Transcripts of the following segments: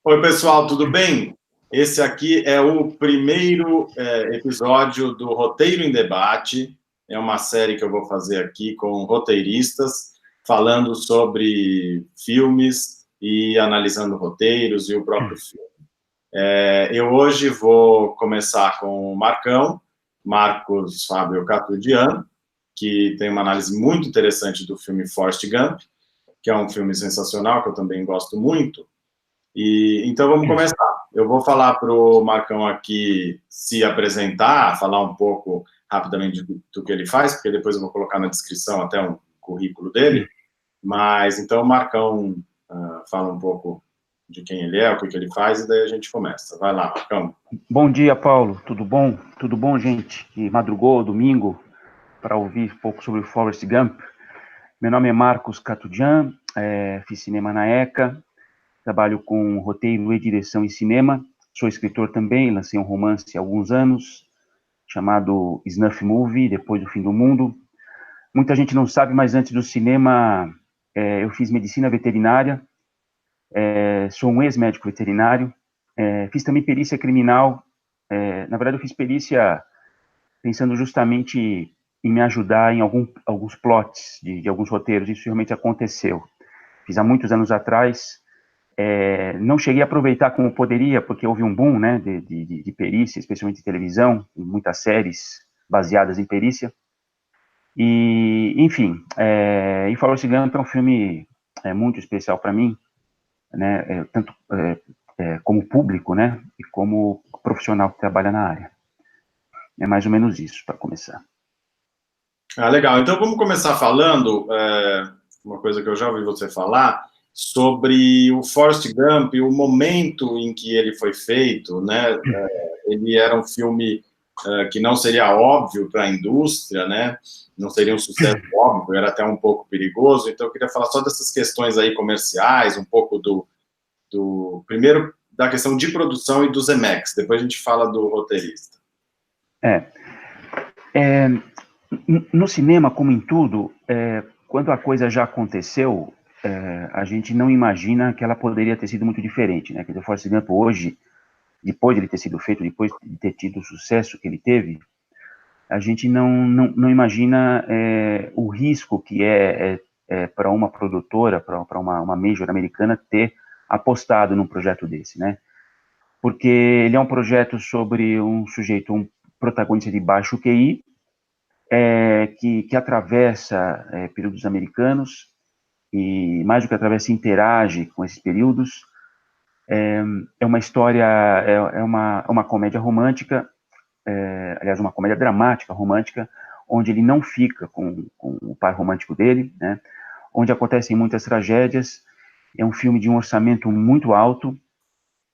Oi, pessoal, tudo bem? Esse aqui é o primeiro episódio do Roteiro em Debate. É uma série que eu vou fazer aqui com roteiristas, falando sobre filmes e analisando roteiros e o próprio filme. Eu hoje vou começar com o Marcos Fábio Catudian, que tem uma análise muito interessante do filme Forrest Gump, que é um filme sensacional, que eu também gosto muito. Então vamos começar. Eu vou falar para o Marcão aqui se apresentar, falar um pouco rapidamente do que ele faz, porque depois eu vou colocar na descrição até um currículo dele. Mas então o Marcão fala um pouco de quem ele é, o que ele faz, e daí a gente começa. Vai lá, Marcão. Bom dia, Paulo. Tudo bom? Tudo bom, gente? Que madrugou, domingo, para ouvir um pouco sobre o Forrest Gump. Meu nome é Marcos Catudian, fiz cinema na ECA, trabalho com roteiro e direção em cinema, sou escritor também, lancei um romance há alguns anos, chamado Snuff Movie, Depois do Fim do Mundo. Muita gente não sabe, mas antes do cinema, eu fiz medicina veterinária, sou um ex-médico veterinário, fiz também perícia criminal. Na verdade, eu fiz perícia pensando justamente em me ajudar em alguns plots de alguns roteiros. Isso realmente aconteceu. Fiz há muitos anos atrás. Não cheguei a aproveitar como poderia, porque houve um boom, né, de perícia, especialmente de televisão, muitas séries baseadas em perícia. E, enfim, e Forrest Gump é um filme muito especial para mim, né, tanto como público, né, e como profissional que trabalha na área. É mais ou menos isso, para começar. Legal. Então vamos começar falando, uma coisa que eu já ouvi você falar, sobre o Forrest Gump, o momento em que ele foi feito, né? Ele era um filme que não seria óbvio para a indústria, né? Não seria um sucesso óbvio, era até um pouco perigoso. Então eu queria falar só dessas questões aí comerciais, um pouco primeiro da questão de produção e dos EMEX, depois a gente fala do roteirista. No cinema, como em tudo, quando a coisa já aconteceu, a gente não imagina que ela poderia ter sido muito diferente, né? Quer dizer, o Forrest Gump hoje, depois de ele ter sido feito, depois de ter tido o sucesso que ele teve, a gente não imagina o risco que para uma produtora, para uma major americana, ter apostado num projeto desse, né? Porque ele é um projeto sobre um sujeito, um protagonista de baixo QI, que atravessa períodos americanos, e mais do que atravessa, interage com esses períodos. É uma história, é uma comédia romântica, aliás, uma comédia dramática romântica, onde ele não fica com o par romântico dele, né? Onde acontecem muitas tragédias. É um filme de um orçamento muito alto,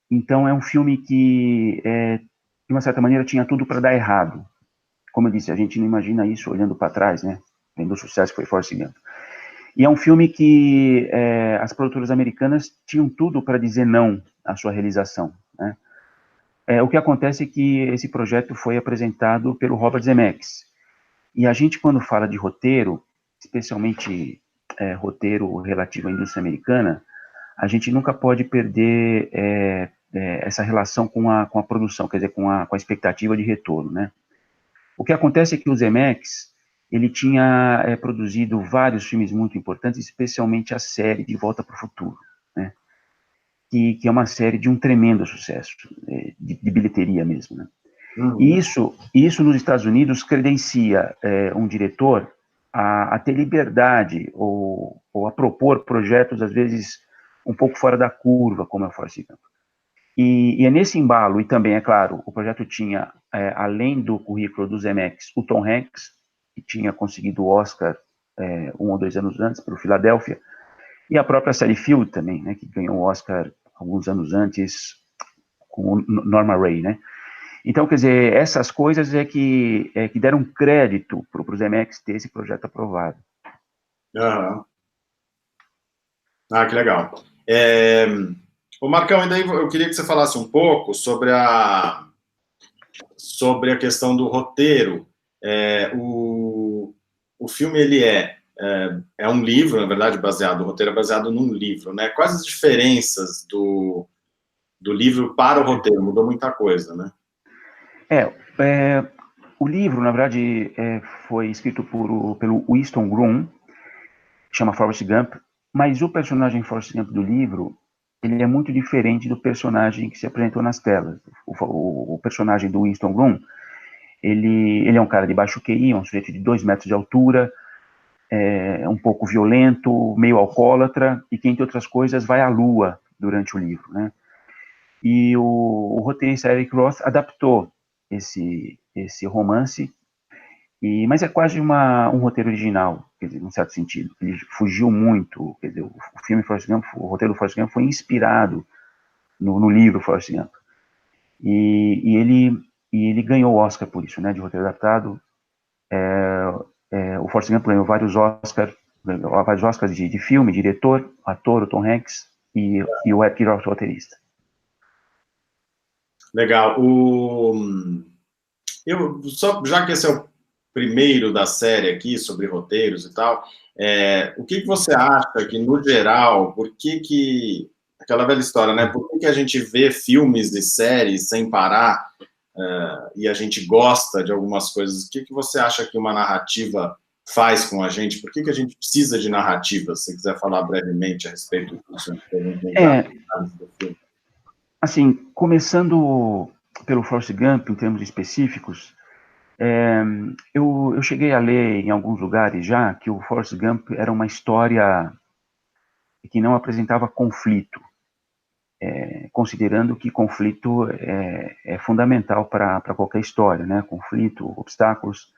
então é um filme que, de uma certa maneira, tinha tudo para dar errado. Como eu disse, a gente não imagina isso olhando para trás, né? Vendo o sucesso que foi Forrest Gump. E é um filme que as produtoras americanas tinham tudo para dizer não à sua realização, né? O que acontece é que esse projeto foi apresentado pelo Robert Zemeckis. E a gente, quando fala de roteiro, especialmente roteiro relativo à indústria americana, a gente nunca pode perder essa relação com a produção, quer dizer, com a expectativa de retorno, né? O que acontece é que o Zemeckis, ele tinha produzido vários filmes muito importantes, especialmente a série De Volta para o Futuro, né? Que é uma série de um tremendo sucesso, de bilheteria mesmo, né? E isso nos Estados Unidos credencia um diretor a ter liberdade ou a propor projetos, às vezes, um pouco fora da curva, como é o Forrest Gump. E é nesse embalo, e também, é claro, o projeto tinha, além do currículo do Zemeckis, o Tom Hanks, que tinha conseguido o Oscar 1 ou 2 anos antes, pelo Filadélfia, e a própria Sally Field também, né, que ganhou o Oscar alguns anos antes com Norma Ray, né? Então, quer dizer, essas coisas que deram crédito para o Zemeckis ter esse projeto aprovado. Que legal. Ô Marcão, e daí eu queria que você falasse um pouco sobre a questão do roteiro. O filme, ele é um livro, na verdade, o roteiro é baseado num livro, né? Quais as diferenças do do livro para o roteiro, mudou muita coisa, né? O livro, na verdade, foi escrito pelo Winston Groom, que chama Forrest Gump, mas o personagem Forrest Gump do livro, ele é muito diferente do personagem que se apresentou nas telas. O personagem do Winston Groom, ele é um cara de baixo QI, um sujeito de 2 metros de altura, um pouco violento, meio alcoólatra, e que, entre outras coisas, vai à lua durante o livro, né? E o roteirista Eric Roth adaptou esse romance, mas é quase um roteiro original, quer dizer, num certo sentido. Ele fugiu muito, quer dizer, o filme Forrest Gump, o roteiro do Forrest Gump foi inspirado no livro Forrest Gump. E ele ganhou o Oscar por isso, né, de roteiro adaptado. O Forrest Gump ganhou vários Oscars de filme, diretor, ator, o Tom Hanks, e o Eric Roth, roteirista. Legal. Já que esse é o primeiro da série aqui, sobre roteiros e tal, o que você acha que, no geral, aquela velha história, né? Por que a gente vê filmes e séries sem parar e a gente gosta de algumas coisas? O que você acha que uma narrativa faz com a gente? Por que a gente precisa de narrativa? Se você quiser falar brevemente a respeito disso. Assim, começando pelo Forrest Gump, em termos específicos, eu cheguei a ler em alguns lugares já que o Forrest Gump era uma história que não apresentava conflito, considerando que conflito é fundamental para qualquer história, né? Conflito, obstáculos,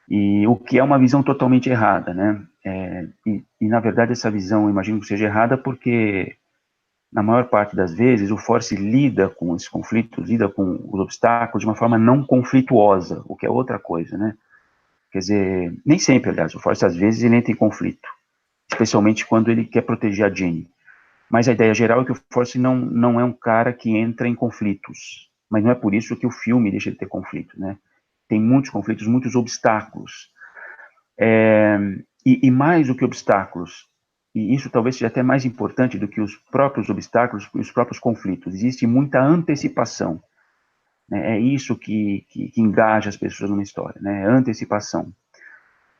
e o que é uma visão totalmente errada, né? E na verdade essa visão, eu imagino que seja errada porque na maior parte das vezes, o Forrest lida com esses conflitos, lida com os obstáculos de uma forma não conflituosa, o que é outra coisa, né? Quer dizer, nem sempre, aliás, o Forrest, às vezes, ele entra em conflito, especialmente quando ele quer proteger a Jenny. Mas a ideia geral é que o Forrest não é um cara que entra em conflitos, mas não é por isso que o filme deixa de ter conflito, né? Tem muitos conflitos, muitos obstáculos. E mais do que obstáculos, e isso talvez seja até mais importante do que os próprios obstáculos e os próprios conflitos, existe muita antecipação, né? É isso que engaja as pessoas numa história, né? Antecipação.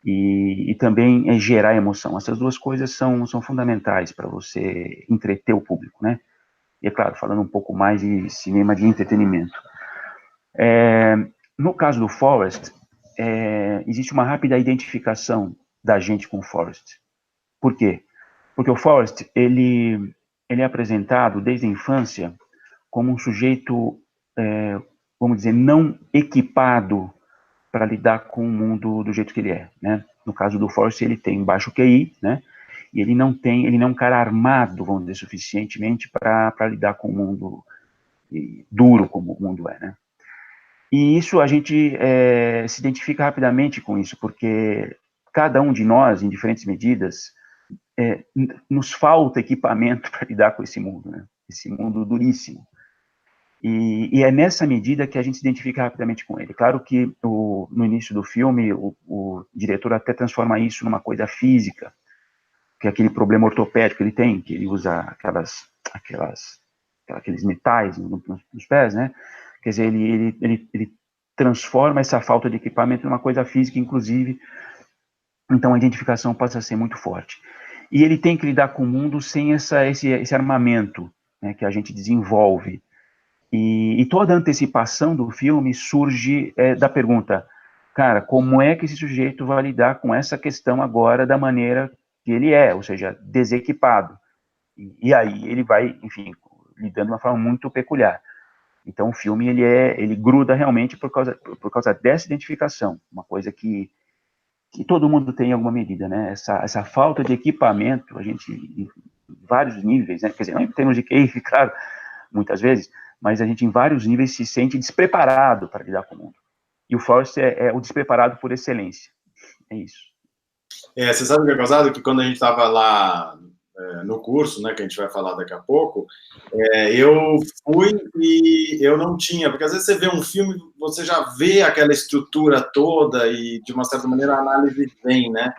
E também é gerar emoção. Essas duas coisas são fundamentais para você entreter o público, né? E é claro, falando um pouco mais de cinema de entretenimento. No caso do Forrest, existe uma rápida identificação da gente com o Forrest. Por quê? Porque o Forrest, ele é apresentado desde a infância como um sujeito, vamos dizer, não equipado para lidar com o mundo do jeito que ele é, né? No caso do Forrest, ele tem baixo QI, né? E ele não é um cara armado, vamos dizer, suficientemente para lidar com o mundo duro como o mundo é, né? E isso a gente se identifica rapidamente com isso, porque cada um de nós, em diferentes medidas, nos falta equipamento para lidar com esse mundo, né? Esse mundo duríssimo. E é nessa medida que a gente se identifica rapidamente com ele. Claro que no início do filme, o diretor até transforma isso numa coisa física, que é aquele problema ortopédico que ele tem, que ele usa aqueles metais nos pés, né? Quer dizer, ele transforma essa falta de equipamento numa coisa física, inclusive, então a identificação passa a ser muito forte. E ele tem que lidar com o mundo sem esse armamento, né, que a gente desenvolve. E toda a antecipação do filme surge da pergunta, cara, como é que esse sujeito vai lidar com essa questão agora da maneira que ele é, ou seja, desequipado. E aí ele vai, enfim, lidando de uma forma muito peculiar. Então o filme, ele gruda realmente por causa dessa identificação, uma coisa que todo mundo tem em alguma medida, né? Essa falta de equipamento, a gente, em vários níveis, né? Quer dizer, não em termos de QI, claro, muitas vezes, mas a gente em vários níveis se sente despreparado para lidar com o mundo. E o Forrest é o despreparado por excelência. É isso. Você sabe o que é causado? Que quando a gente estava lá no curso, né, que a gente vai falar daqui a pouco, eu fui e eu não tinha, porque às vezes você vê um filme, você já vê aquela estrutura toda e, de uma certa maneira, a análise vem, né?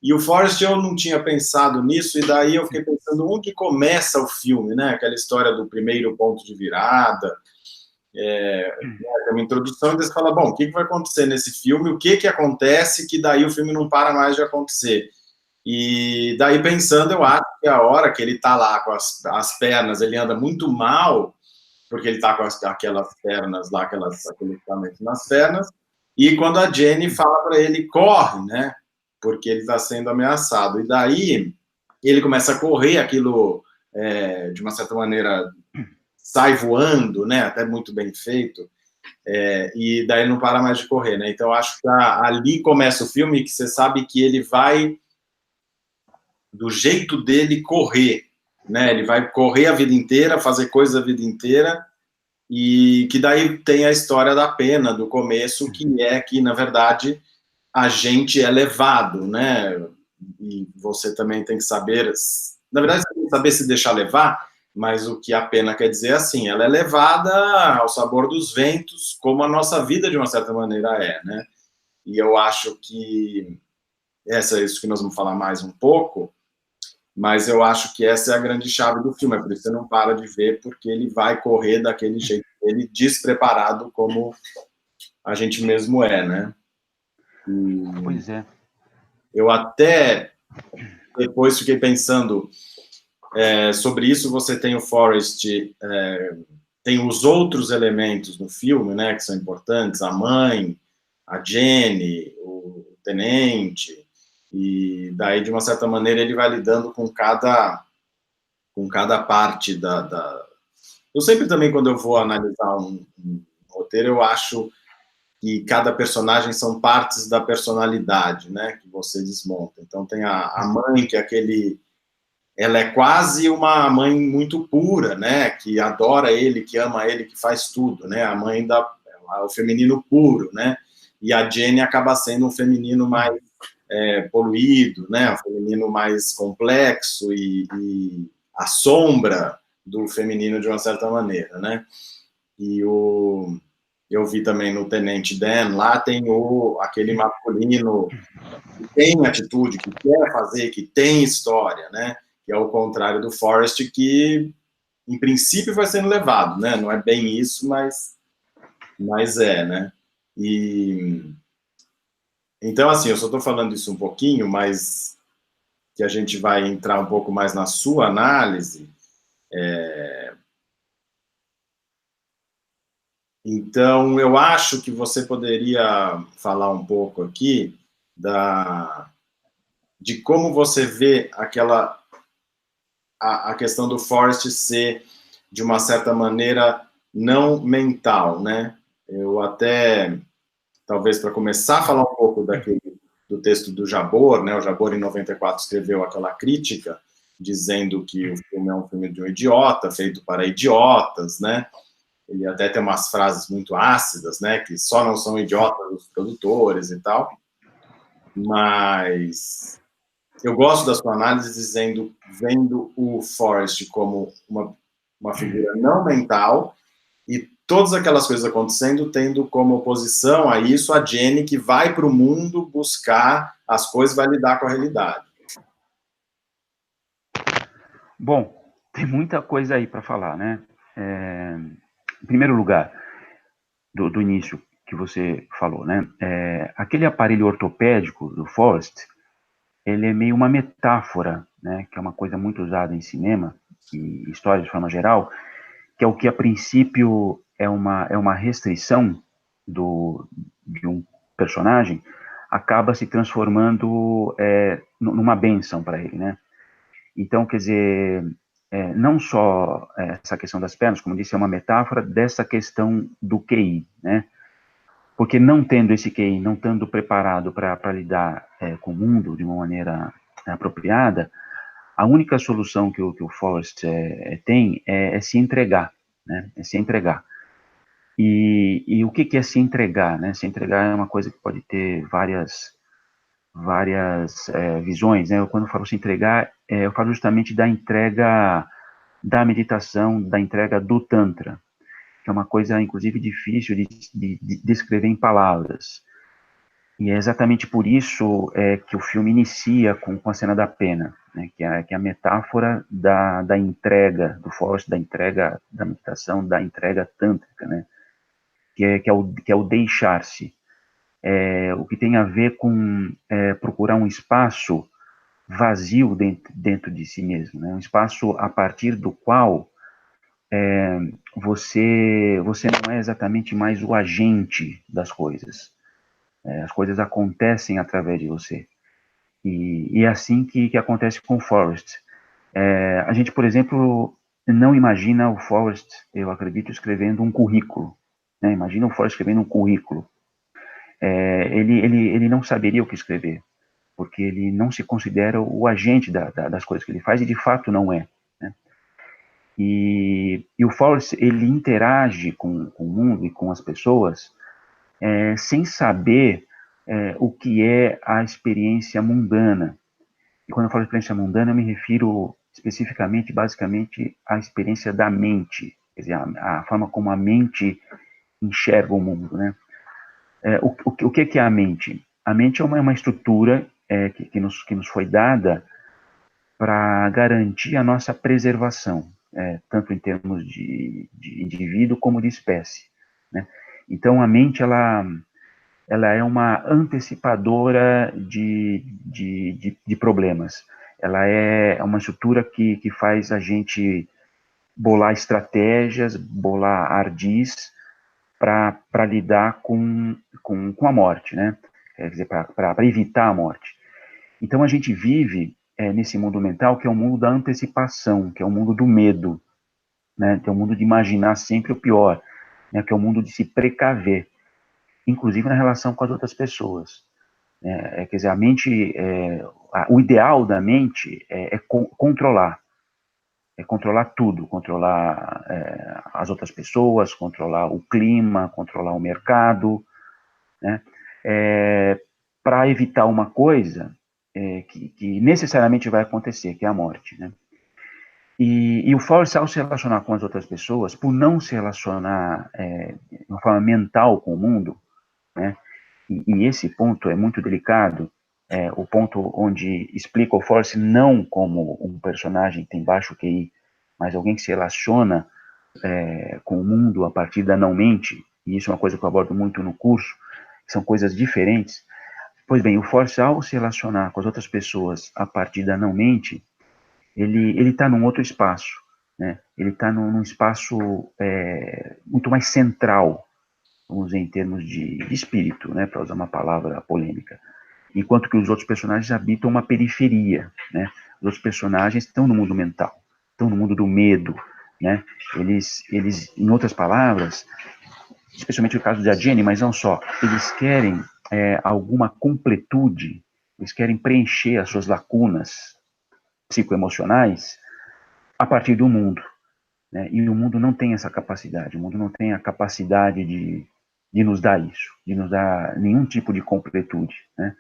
E o Forrest, eu não tinha pensado nisso, e daí eu fiquei pensando onde começa o filme, né? Aquela história do primeiro ponto de virada, uma introdução, e você fala, bom, o que vai acontecer nesse filme? O que acontece que daí o filme não para mais de acontecer? E daí pensando, eu acho que a hora que ele tá lá com as pernas, ele anda muito mal, porque ele tá com aquelas pernas lá, aquele equipamento nas pernas, e quando a Jenny fala para ele, corre, né? Porque ele está sendo ameaçado. E daí ele começa a correr, aquilo, de uma certa maneira, sai voando, né? Até muito bem feito. E daí ele não para mais de correr, né? Então acho que ali começa o filme, que você sabe que ele vai do jeito dele correr, né? Ele vai correr a vida inteira, fazer coisas a vida inteira, e que daí tem a história da pena do começo, que é que, na verdade, a gente é levado, né? E você também tem que saber, na verdade, você tem que saber se deixar levar, mas o que a pena quer dizer é assim, ela é levada ao sabor dos ventos, como a nossa vida, de uma certa maneira, né? E eu acho que é isso que nós vamos falar mais um pouco, mas eu acho que essa é a grande chave do filme, é por isso que você não para de ver, porque ele vai correr daquele jeito, ele despreparado como a gente mesmo né? Pois é. Eu até depois fiquei pensando sobre isso. Você tem o Forrest, tem os outros elementos no filme, né, que são importantes, a mãe, a Jenny, o tenente, e daí, de uma certa maneira, ele vai lidando com cada parte Eu sempre também, quando eu vou analisar um roteiro, eu acho que cada personagem são partes da personalidade, né, que você desmonta. Então tem a mãe, que é ela é quase uma mãe muito pura, né, que adora ele, que ama ele, que faz tudo, né, a mãe o feminino puro, né, e a Jenny acaba sendo um feminino mais poluído, né, um feminino mais complexo e a sombra do feminino de uma certa maneira, né, e eu vi também no Tenente Dan, lá tem aquele masculino que tem atitude, que quer fazer, que tem história, né? Que é o contrário do Forrest, que em princípio vai sendo levado, né? Não é bem isso, mas né? E então, assim, eu só estou falando isso um pouquinho, mas que a gente vai entrar um pouco mais na sua análise. Então, eu acho que você poderia falar um pouco aqui de como você vê a questão do Forrest ser, de uma certa maneira, não mental, né? Eu até, talvez para começar a falar um pouco do texto do Jabor, né? O Jabor, em 94, escreveu aquela crítica, dizendo que o filme é um filme de um idiota, feito para idiotas, né? Ele até tem umas frases muito ácidas, né? Que só não são idiotas os produtores e tal. Mas eu gosto da sua análise vendo o Forrest como uma figura não mental e todas aquelas coisas acontecendo, tendo como oposição a isso a Jenny, que vai para o mundo buscar as coisas, vai lidar com a realidade. Bom, tem muita coisa aí para falar, né? Em primeiro lugar, do início que você falou, né? Aquele aparelho ortopédico do Forrest, ele é meio uma metáfora, né? Que é uma coisa muito usada em cinema e história de forma geral, que é o que a princípio é uma restrição de um personagem, acaba se transformando numa bênção para ele, né? Então, quer dizer, não só essa questão das pernas, como disse, é uma metáfora dessa questão do QI, né? Porque não tendo esse QI, não estando preparado para lidar com o mundo de uma maneira apropriada, a única solução que o Forrest tem é se entregar, né? É se entregar. E o que é se entregar, né? Se entregar é uma coisa que pode ter várias visões, né? Quando eu falo se entregar, eu falo justamente da entrega da meditação, da entrega do Tantra, que é uma coisa, inclusive, difícil de descrever em palavras. E é exatamente por isso que o filme inicia com a cena da pena, né, que é a metáfora da entrega, do Forrest, da entrega da meditação, da entrega tântrica, né, que é o deixar-se. O que tem a ver com procurar um espaço vazio dentro de si mesmo, né, um espaço a partir do qual você não é exatamente mais o agente das coisas. As coisas acontecem através de você. E é assim que acontece com o Forrest. A gente, por exemplo, não imagina o Forrest, eu acredito, escrevendo um currículo. Né? Imagina o Forrest escrevendo um currículo. Ele não saberia o que escrever, porque ele não se considera o agente das coisas que ele faz, e de fato não é. Né? E o Forrest, ele interage com o mundo e com as pessoas sem saber o que é a experiência mundana. E quando eu falo experiência mundana, eu me refiro especificamente, basicamente, à experiência da mente, quer dizer, a forma como a mente enxerga o mundo, né? O que é a mente? A mente é uma estrutura que nos foi dada para garantir a nossa preservação, tanto em termos de indivíduo como de espécie, né? Então, a mente, ela é uma antecipadora de problemas. Ela é uma estrutura que faz a gente bolar estratégias, bolar ardis para lidar com a morte, né? Quer dizer, para evitar a morte. Então a gente vive nesse mundo mental que é o mundo da antecipação, que é o mundo do medo, né? Que é o mundo de imaginar sempre o pior, né? Que é o mundo de se precaver, inclusive na relação com as outras pessoas. Quer dizer, a mente, o ideal da mente é controlar. É controlar tudo, controlar as outras pessoas, controlar o clima, controlar o mercado, né? Para evitar uma coisa que necessariamente vai acontecer, que é a morte, né? E o Forrest, ao se relacionar com as outras pessoas, por não se relacionar de uma forma mental com o mundo, né? E esse ponto é muito delicado, o ponto onde explica o Forrest não como um personagem que tem baixo QI, mas alguém que se relaciona com o mundo a partir da não-mente, e isso é uma coisa que eu abordo muito no curso, são coisas diferentes. Pois bem, o Forrest, ao se relacionar com as outras pessoas a partir da não-mente, ele está num outro espaço, né? Ele está num espaço muito mais central, vamos dizer, em termos de espírito, né, para usar uma palavra polêmica, enquanto que os outros personagens habitam uma periferia, né? Os outros personagens estão no mundo mental, estão no mundo do medo, né? Eles, em outras palavras, especialmente no caso da Jenny, mas não só, eles querem alguma completude, eles querem preencher as suas lacunas psicoemocionais a partir do mundo, né? E o mundo não tem essa capacidade, o mundo não tem a capacidade de nos dar isso, de nos dar nenhum tipo de completude, né?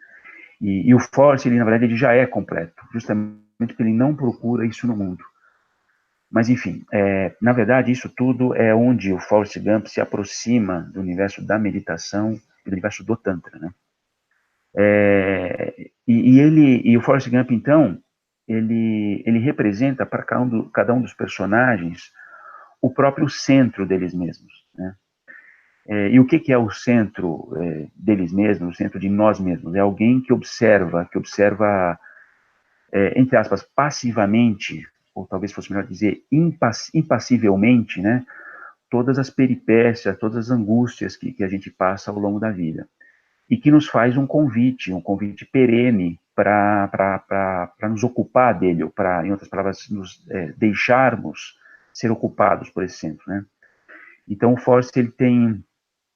E o Forrest, ele, na verdade, ele já é completo, justamente porque ele não procura isso no mundo. Mas, enfim, na verdade, isso tudo é onde o Forrest Gump se aproxima do universo da meditação e do universo do Tantra, né? E o Forrest Gump, então, ele representa para cada um dos personagens o próprio centro deles mesmos, né? E o que é o centro deles mesmos, o centro de nós mesmos? É alguém que observa, entre aspas, passivamente, ou talvez fosse melhor dizer, impassivelmente, né, todas as peripécias, todas as angústias que a gente passa ao longo da vida. E que nos faz um convite perene para nos ocupar dele, ou para, em outras palavras, nos deixarmos ser ocupados por esse centro, né? Então, o Forrest, ele tem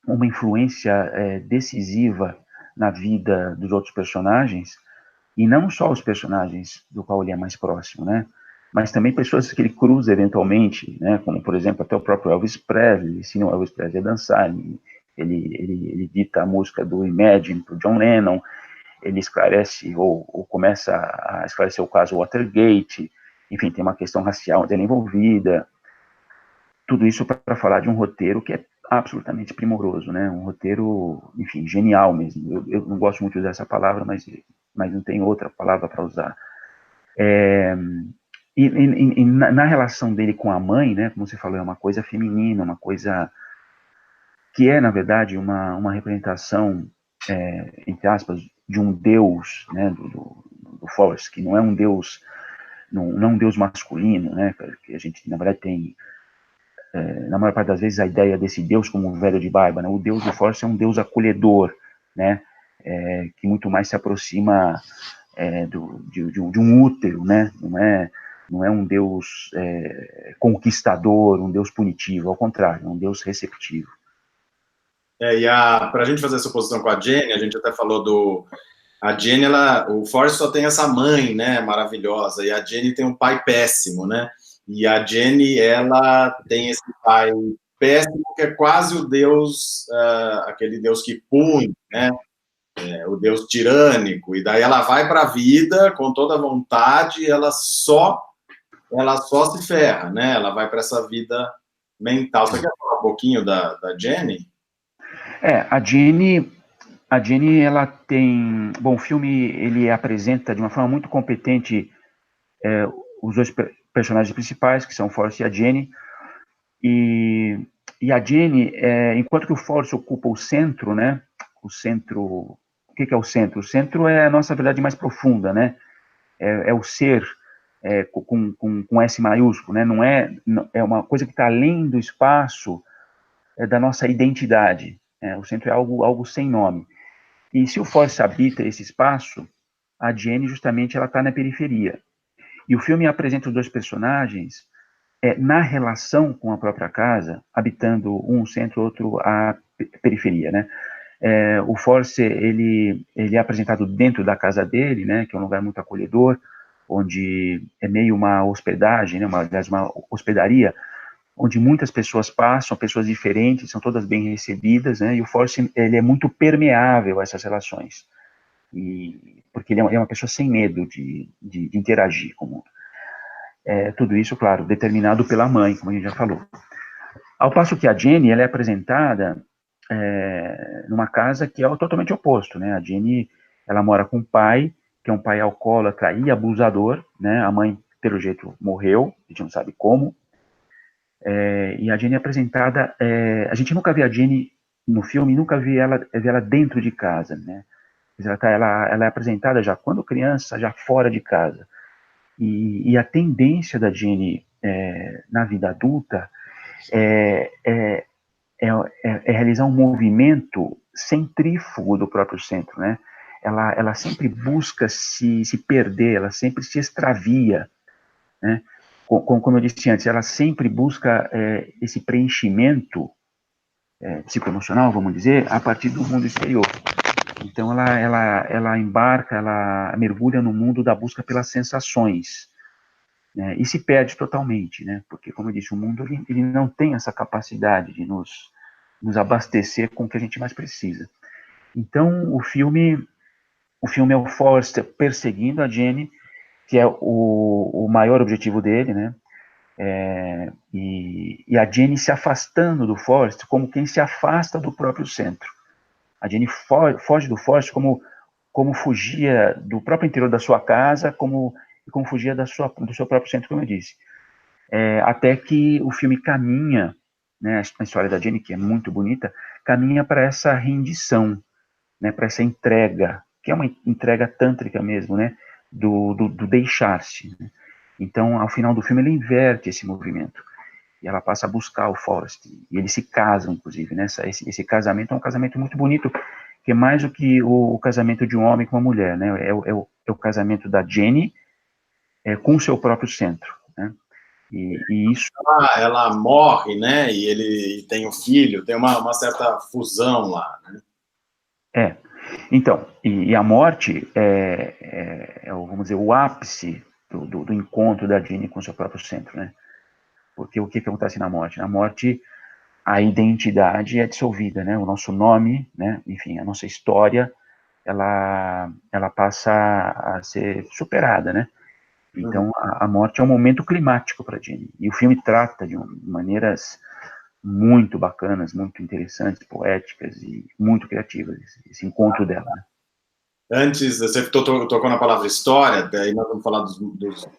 uma influência decisiva na vida dos outros personagens, e não só os personagens do qual ele é mais próximo, né? Mas também pessoas que ele cruza eventualmente, né? Como, por exemplo, até o próprio Elvis Presley. Ele ensina o Elvis Presley a dançar, ele dita a música do Imagine para o John Lennon, ele esclarece ou começa a esclarecer o caso Watergate, enfim, tem uma questão racial dele envolvida, tudo isso para falar de um roteiro que é absolutamente primoroso, né? Um roteiro, enfim, genial mesmo. Eu não gosto muito de usar essa palavra, mas não tem outra palavra para usar. E na relação dele com a mãe, né? Como você falou, é uma coisa feminina, uma coisa que é, na verdade, uma representação, entre aspas, de um deus, né? Do Forrest, que não é um deus, não é um deus masculino, né? Que a gente, na verdade, tem na maior parte das vezes, a ideia desse Deus como um velho de barba, né? O Deus do Force é um Deus acolhedor, né? Que muito mais se aproxima de um útero, né? Não é um Deus conquistador, um Deus punitivo, ao contrário, é um Deus receptivo. Para a gente fazer essa oposição com a Jenny, a gente até falou a Jenny, o Forrest só tem essa mãe, né, maravilhosa, e a Jenny tem um pai péssimo, né? E a Jenny, ela tem esse pai péssimo que é quase o Deus, aquele Deus que pune, né? O Deus tirânico. E daí ela vai para a vida com toda a vontade, e ela só se ferra, né? Ela vai para essa vida mental. Você quer falar um pouquinho da Jenny? A Jenny, ela tem... Bom, o filme, ele apresenta de uma forma muito competente os dois personagens principais, que são o Forrest e a Jenny, e a Jenny, enquanto que o Forrest ocupa o centro, né, o centro... O que é o centro? O centro é a nossa verdade mais profunda, né, é o ser com S maiúsculo, né, não é uma coisa que está além do espaço da nossa identidade, o centro é algo sem nome. E se o Forrest habita esse espaço, a Jenny, justamente, ela está na periferia. E o filme apresenta os dois personagens na relação com a própria casa, habitando um o centro, outro a periferia, né? O Forrest, ele é apresentado dentro da casa dele, né, que é um lugar muito acolhedor, onde é meio uma hospedagem, né, uma hospedaria, onde muitas pessoas passam, pessoas diferentes, são todas bem recebidas, né, e o Forrest, ele é muito permeável a essas relações, porque ele é uma pessoa sem medo de interagir com o mundo. Tudo isso, claro, determinado pela mãe, como a gente já falou. Ao passo que a Jenny, ela é apresentada numa casa que é totalmente oposto, né? A Jenny, ela mora com o pai, que é um pai alcoólatra e abusador, né? A mãe, pelo jeito, morreu, a gente não sabe como. E a Jenny é apresentada... a gente nunca vê a Jenny no filme, nunca vê ela dentro de casa, né? Ela é apresentada já quando criança, já fora de casa. E a tendência da Jenny na vida adulta é realizar um movimento centrífugo do próprio centro, né? Ela sempre busca se perder, ela sempre se extravia, né? Como eu disse antes, ela sempre busca esse preenchimento psicoemocional, vamos dizer, a partir do mundo exterior. Então ela embarca, ela mergulha no mundo da busca pelas sensações, né, e se perde totalmente, né, porque, como eu disse, o mundo ele não tem essa capacidade de nos abastecer com o que a gente mais precisa. Então o filme é o Forrest perseguindo a Jenny, que é o maior objetivo dele, né, e a Jenny se afastando do Forrest como quem se afasta do próprio centro. A Jenny foge do Forrest como fugia do próprio interior da sua casa, como fugia do seu próprio centro, como eu disse. Até que o filme caminha, né, a história da Jenny, que é muito bonita, caminha para essa rendição, né, para essa entrega, que é uma entrega tântrica mesmo, né, do deixar-se. Né? Então, ao final do filme, ele inverte esse movimento. E ela passa a buscar o Forrest. E eles se casam, inclusive. Né? Esse casamento é um casamento muito bonito, que é mais do que o casamento de um homem com uma mulher. Né? É o casamento da Jenny com o seu próprio centro. Né? E isso... Ela morre, né? E ele tem um filho, tem uma certa fusão lá, né? Então, e a morte vamos dizer, o ápice do encontro da Jenny com o seu próprio centro, né? Porque o que acontece na morte? Na morte, a identidade é dissolvida, né? O nosso nome, né? Enfim, a nossa história, ela passa a ser superada, né? Então, a morte é um momento climático para Jenny. E o filme trata de maneiras muito bacanas, muito interessantes, poéticas e muito criativas, esse encontro dela, né? Antes, você tocou na palavra história, daí nós vamos falar dos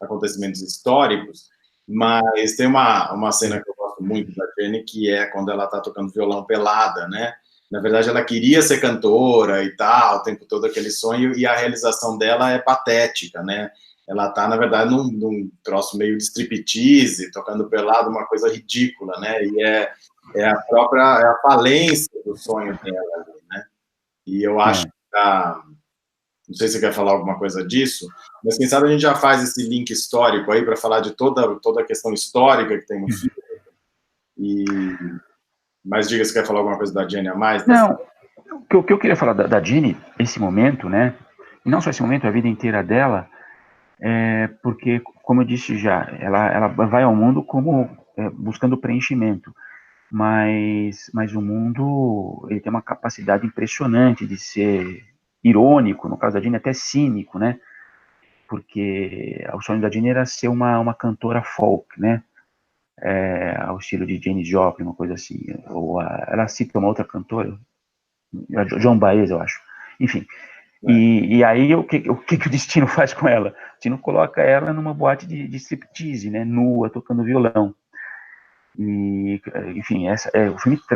acontecimentos históricos, mas tem uma cena que eu gosto muito da Jenny, que é quando ela está tocando violão pelada, né? Na verdade, ela queria ser cantora e tal, o tempo todo aquele sonho, e a realização dela é patética, né? Ela tá, na verdade, num troço meio de striptease, tocando pelado, uma coisa ridícula, né? E é a falência do sonho dela, né? E eu acho que não sei se você quer falar alguma coisa disso, mas quem sabe a gente já faz esse link histórico aí para falar de toda a questão histórica que tem no filme. Mas diga se quer falar alguma coisa da Jenny a mais. Não, o que eu queria falar da Jenny, esse momento, né? E não só esse momento, a vida inteira dela, porque, como eu disse já, ela vai ao mundo como buscando preenchimento, mas o mundo ele tem uma capacidade impressionante de ser irônico, no caso da Jenny até cínico, né? Porque o sonho da Jenny era ser uma cantora folk, né? Ao estilo de Janis Joplin, uma coisa assim. Ela cita uma outra cantora, Joan Baez, eu acho. Enfim. E aí, o que o destino faz com ela? O destino coloca ela numa boate de striptease, né? Nua, tocando violão. E, enfim,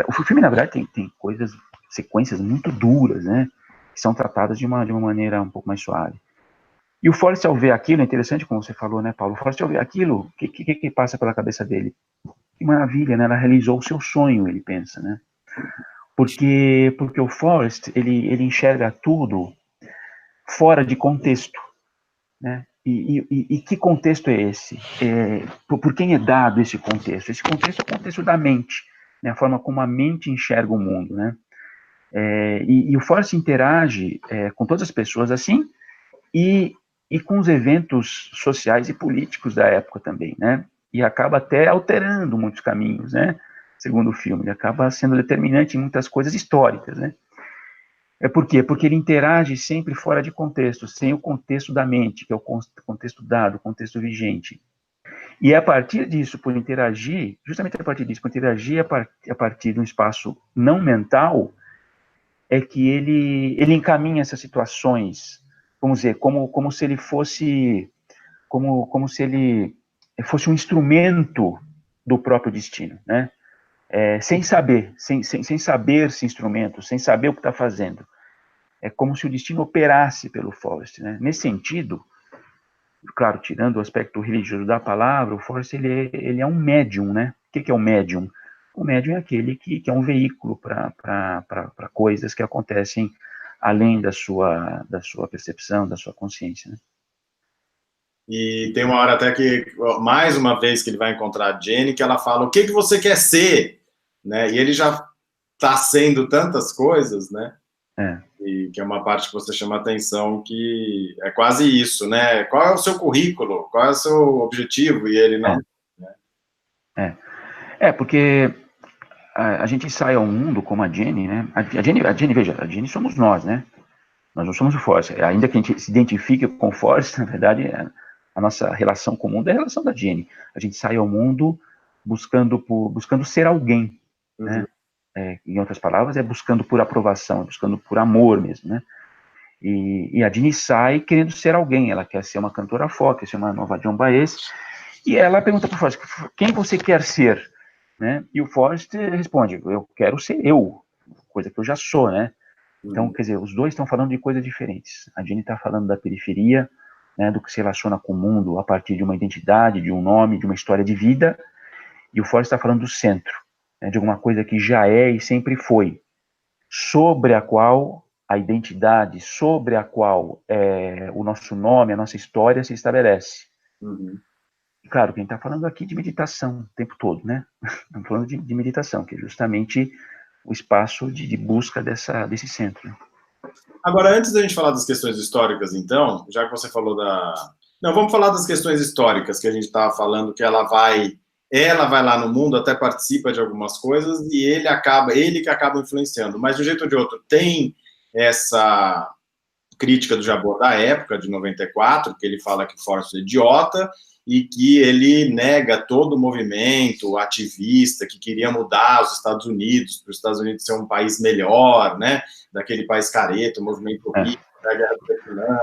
o filme, na verdade, tem sequências muito duras, né? Que são tratadas de uma maneira um pouco mais suave. E o Forrest, ao ver aquilo, é interessante, como você falou, né, Paulo? O Forrest, ao ver aquilo, o que passa pela cabeça dele? Que maravilha, né? Ela realizou o seu sonho, ele pensa, né? Porque o Forrest, ele enxerga tudo fora de contexto, né? E que contexto é esse? Por quem é dado esse contexto? Esse contexto é o contexto da mente, né? A forma como a mente enxerga o mundo, né? E o Forrest interage com todas as pessoas assim e com os eventos sociais e políticos da época também, né? E acaba até alterando muitos caminhos, né? Segundo o filme, ele acaba sendo determinante em muitas coisas históricas, né? Por quê? Porque ele interage sempre fora de contexto, sem o contexto da mente, que é o contexto dado, o contexto vigente. E é a partir disso, por interagir, justamente a partir disso, por interagir a partir de um espaço não mental, é que ele encaminha essas situações, vamos dizer, como se ele fosse, como se ele fosse um instrumento do próprio destino, né? Sem saber, sem saber esse instrumento, sem saber o que está fazendo. É como se o destino operasse pelo Forrest, né? Nesse sentido, claro, tirando o aspecto religioso da palavra, o Forrest ele é um médium, né? O que é um médium? O médium é aquele que é um veículo para coisas que acontecem além da sua percepção, da sua consciência, né? E tem uma hora até que, mais uma vez que ele vai encontrar a Jenny, que ela fala, o que você quer ser? Né? E ele já está sendo tantas coisas, né? E que é uma parte que você chama a atenção, que é quase isso, né? Qual é o seu currículo? Qual é o seu objetivo? E ele não... Porque a gente sai ao mundo como a Jenny, né? A Jenny, veja, a Jenny somos nós, né? Nós não somos o Forrest. Ainda que a gente se identifique com o Forrest, na verdade, a nossa relação com o mundo é a relação da Jenny. A gente sai ao mundo buscando ser alguém, né? Em outras palavras, é buscando por aprovação, buscando por amor mesmo, né? E a Jenny sai querendo ser alguém. Ela quer ser uma cantora folk, quer ser uma nova Joan Baez. E ela pergunta para o Forrest, quem você quer ser? Né? E o Forrest responde, eu quero ser eu, coisa que eu já sou, né? Então, quer dizer, os dois estão falando de coisas diferentes. A Jenny está falando da periferia, né, do que se relaciona com o mundo a partir de uma identidade, de um nome, de uma história de vida, e o Forrest está falando do centro, né, de alguma coisa que já é e sempre foi, sobre a qual a identidade, sobre a qual o nosso nome, a nossa história se estabelece. Claro, quem está falando aqui de meditação o tempo todo, né? Estamos falando de meditação, que é justamente o espaço de busca desse centro. Agora, antes da gente falar das questões históricas, então, já que você falou da... Não, vamos falar das questões históricas que a gente estava falando, que ela vai lá no mundo, até participa de algumas coisas, e ele que acaba influenciando. Mas, de um jeito ou de outro, tem essa crítica do Jabor da época, de 94, que ele fala que o Forrest é idiota, e que ele nega todo o movimento ativista que queria mudar os Estados Unidos, para os Estados Unidos ser um país melhor, né, daquele país careta, o movimento hippie, da guerra do Vietnã,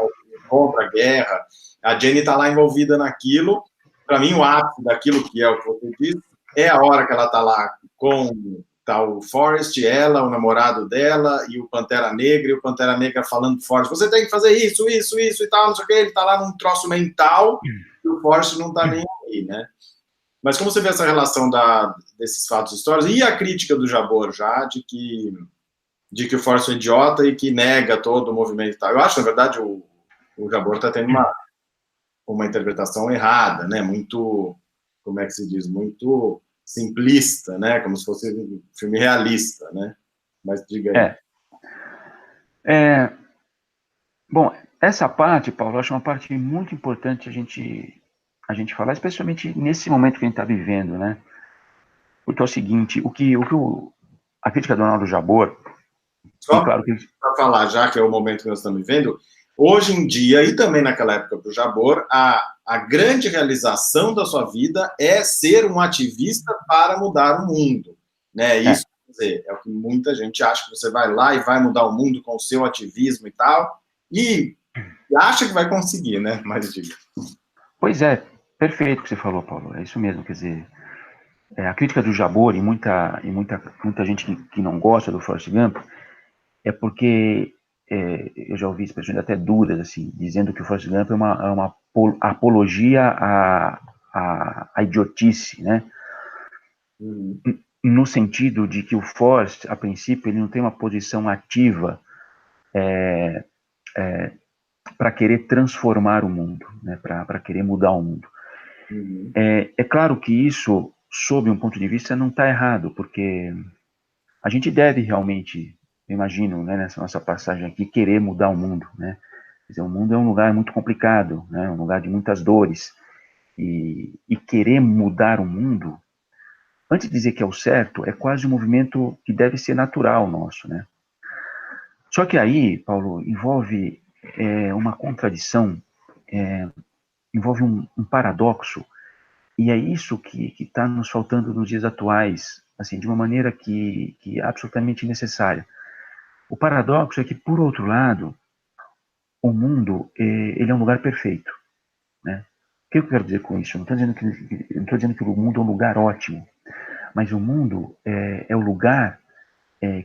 contra a guerra. A Jenny está lá envolvida naquilo. Para mim, o ápice daquilo que é o que você disse é a hora que ela está lá com o Forrest, ela, o namorado dela, e o Pantera Negra, e o Pantera Negra falando pro Forrest, você tem que fazer isso e tal, não sei o que, ele está lá num troço mental, e o Forrest não está nem aí, né? Mas como você vê essa relação desses fatos históricos, e a crítica do Jabor já, de que o Forrest é um idiota e que nega todo o movimento e tal. Eu acho, na verdade, o Jabor está tendo uma interpretação errada, né? Muito, como é que se diz? Muito simplista, né? Como se fosse um filme realista, né? Mas diga aí. Bom, essa parte, Paulo, eu acho uma parte muito importante a gente falar, especialmente nesse momento que a gente está vivendo, né? Porque é o seguinte, a crítica do Ronaldo Jabor, Só claro que para falar, já que é o momento que nós estamos vivendo, hoje em dia, e também naquela época para o Jabor, a grande realização da sua vida é ser um ativista para mudar o mundo, né? Isso, quer dizer, é o que muita gente acha, que você vai lá e vai mudar o mundo com o seu ativismo e tal, e acha que vai conseguir, né? Mas diga. Pois é, perfeito o que você falou, Paulo, é isso mesmo, quer dizer, a crítica do Jabor e muita gente que não gosta do Forrest Gump é porque eu já ouvi expressões até duras, assim, dizendo que o Forrest Gump é uma apologia à idiotice, né? No sentido de que o Forrest, a princípio, ele não tem uma posição ativa para querer transformar o mundo, né? Para querer mudar o mundo. É claro que isso, sob um ponto de vista, não está errado, porque a gente deve realmente, eu imagino, né, nessa nossa passagem aqui, querer mudar o mundo, né? Quer dizer, o mundo é um lugar muito complicado, né? Um lugar de muitas dores. E querer mudar o mundo, antes de dizer que é o certo, é quase um movimento que deve ser natural nosso, né? Só que aí, Paulo, envolve uma contradição, envolve um paradoxo, e é isso que está nos faltando nos dias atuais, assim, de uma maneira que é absolutamente necessária. O paradoxo é que, por outro lado, o mundo ele é um lugar perfeito, né? O que eu quero dizer com isso? Eu não estou dizendo que o mundo é um lugar ótimo, mas o mundo é o lugar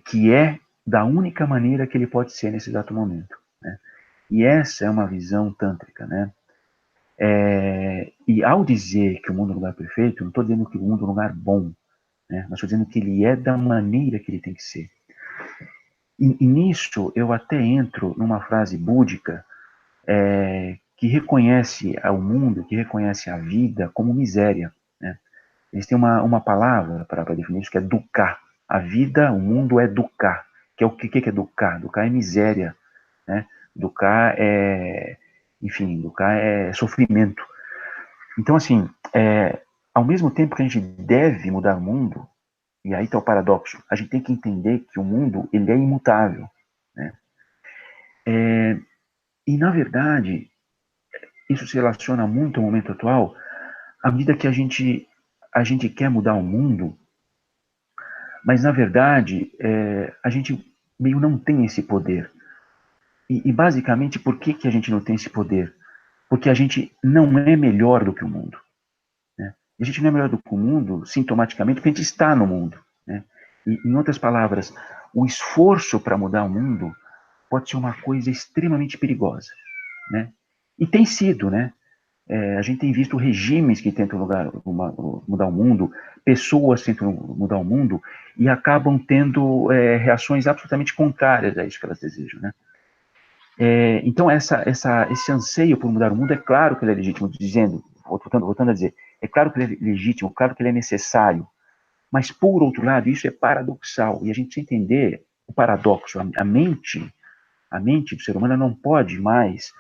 que é da única maneira que ele pode ser nesse exato momento, né? E essa é uma visão tântrica, né? E ao dizer que o mundo é um lugar perfeito, eu não estou dizendo que o mundo é um lugar bom, né? Mas estou dizendo que ele é da maneira que ele tem que ser. E nisso eu até entro numa frase búdica que reconhece ao mundo, que reconhece a vida como miséria, né? Eles têm uma palavra para definir isso, que é dukkha. A vida, o mundo é dukkha. Que é o que é dukkha? Dukkha é miséria, né? Dukkha enfim, dukkha é sofrimento. Então, assim, ao mesmo tempo que a gente deve mudar o mundo, e aí está o paradoxo, a gente tem que entender que o mundo ele é imutável, né? E, na verdade, isso se relaciona muito ao momento atual, à medida que a gente quer mudar o mundo, mas, na verdade, a gente meio não tem esse poder. E basicamente, por que a gente não tem esse poder? Porque a gente não é melhor do que o mundo, né? E a gente não é melhor do que o mundo, sintomaticamente, porque a gente está no mundo, né? E, em outras palavras, o esforço para mudar o mundo pode ser uma coisa extremamente perigosa, né? E tem sido, né? A gente tem visto regimes que tentam mudar o mundo, pessoas tentam mudar o mundo e acabam tendo reações absolutamente contrárias a isso que elas desejam, né? Então, esse anseio por mudar o mundo, é claro que ele é legítimo, voltando a dizer, é claro que ele é legítimo, claro que ele é necessário, mas, por outro lado, isso é paradoxal, e a gente precisa entender o paradoxo. A mente do ser humano não pode mais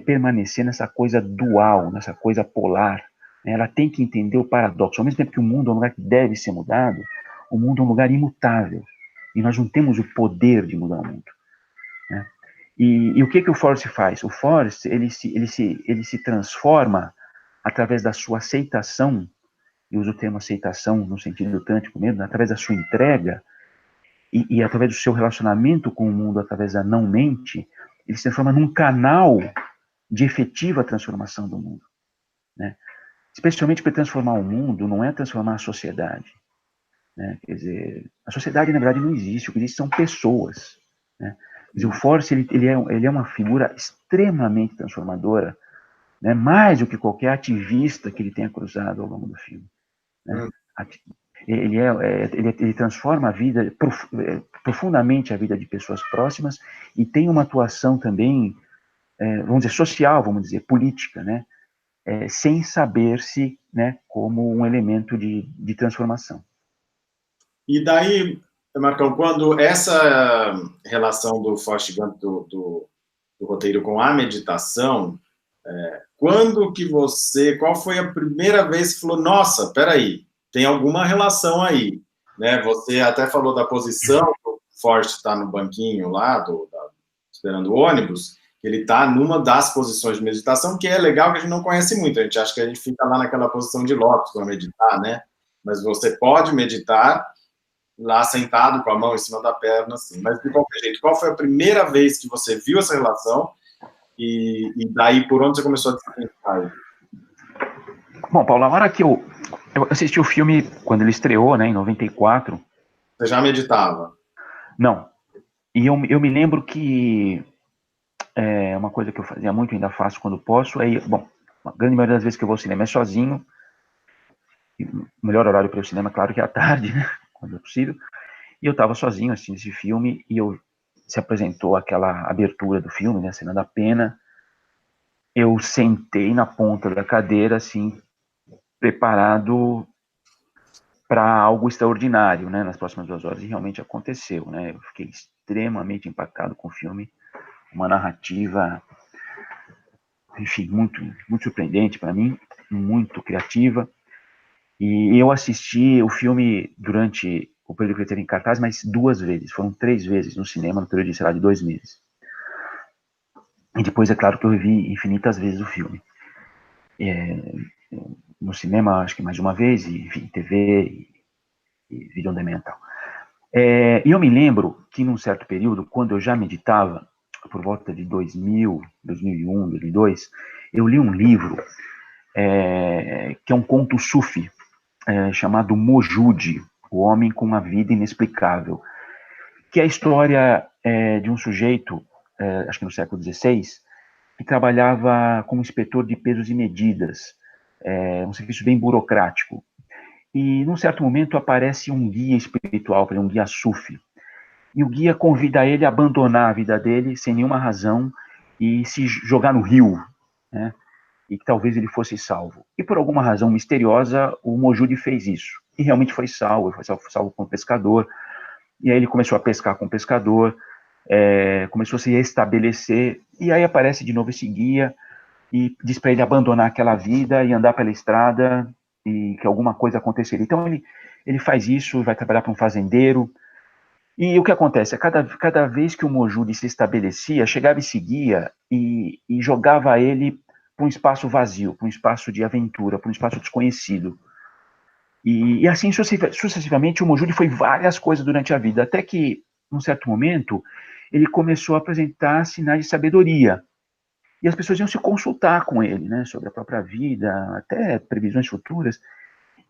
permanecer nessa coisa dual, nessa coisa polar, né? Ela tem que entender o paradoxo. Ao mesmo tempo que o mundo é um lugar que deve ser mudado, o mundo é um lugar imutável, e nós não temos o poder de mudar o mundo, né? E o que o Forrest faz? O Forrest ele se transforma através da sua aceitação, e uso o termo aceitação no sentido tântrico mesmo, através da sua entrega, e através do seu relacionamento com o mundo, através da não-mente, ele se transforma num canal de efetiva transformação do mundo, né? Especialmente para transformar o mundo, não é transformar a sociedade, né? Quer dizer, a sociedade, na verdade, não existe, o que existe são pessoas, né? Quer dizer, o Force, ele é uma figura extremamente transformadora, né? Mais do que qualquer ativista que ele tenha cruzado ao longo do filme, né? Ele transforma a vida, profundamente a vida de pessoas próximas, e tem uma atuação também, vamos dizer, social, vamos dizer, política, né? Sem saber-se, né, como um elemento de transformação. E daí, Marcão, quando essa relação do Forrest Gump, do roteiro com a meditação, quando que qual foi a primeira vez que falou, nossa, peraí, tem alguma relação aí, né? Você até falou da posição, o Forrest está no banquinho lá, esperando o ônibus, ele está numa das posições de meditação, que é legal, que a gente não conhece muito, a gente acha que a gente fica lá naquela posição de lótus para meditar, né? Mas você pode meditar lá sentado com a mão em cima da perna, assim. Mas de qualquer jeito, qual foi a primeira vez que você viu essa relação e daí por onde você começou a desconectar? Bom, Paulo, a hora que eu assisti o filme quando ele estreou, né, em 94. Você já meditava? Não. E eu me lembro que uma coisa que eu fazia muito, ainda faço quando posso, bom, a grande maioria das vezes que eu vou ao cinema é sozinho. E o melhor horário para ir ao cinema, claro que é à tarde, né, quando é possível. E eu estava sozinho assistindo esse filme e se apresentou aquela abertura do filme, né, a cena da pena. Eu sentei na ponta da cadeira, assim, preparado para algo extraordinário, né, nas próximas 2 horas, e realmente aconteceu, né, eu fiquei extremamente impactado com o filme, uma narrativa, enfim, muito, muito surpreendente para mim, muito criativa, e eu assisti o filme durante o período que ele teve em cartaz, mas 2 vezes, foram 3 vezes no cinema, no período de, sei lá, de 2 meses. E depois, é claro que eu revi infinitas vezes o filme. No cinema, acho que mais de uma vez, e, enfim, TV e vídeo on demand e tal. E eu me lembro que num certo período, quando eu já meditava, por volta de 2000, 2001, 2002, eu li um livro que é um conto sufi, chamado Mojudi, O Homem com uma Vida Inexplicável, que é a história de um sujeito, acho que no século XVI, que trabalhava como inspetor de pesos e medidas, um serviço bem burocrático. E, num certo momento, aparece um guia espiritual, um guia sufi. E o guia convida ele a abandonar a vida dele sem nenhuma razão e se jogar no rio, né? E que talvez ele fosse salvo. E por alguma razão misteriosa, o Mojudi fez isso. E realmente foi salvo com um pescador. E aí ele começou a pescar com o pescador, começou a se restabelecer. E aí aparece de novo esse guia e diz para ele abandonar aquela vida e andar pela estrada e que alguma coisa aconteceria. Então ele faz isso, vai trabalhar para um fazendeiro. E o que acontece? Cada vez que o Mojudi se estabelecia, chegava esse guia e jogava ele para um espaço vazio, para um espaço de aventura, para um espaço desconhecido. E assim sucessivamente o Mojudi foi várias coisas durante a vida, até que, num certo momento, ele começou a apresentar sinais de sabedoria. E as pessoas iam se consultar com ele, né, sobre a própria vida, até previsões futuras.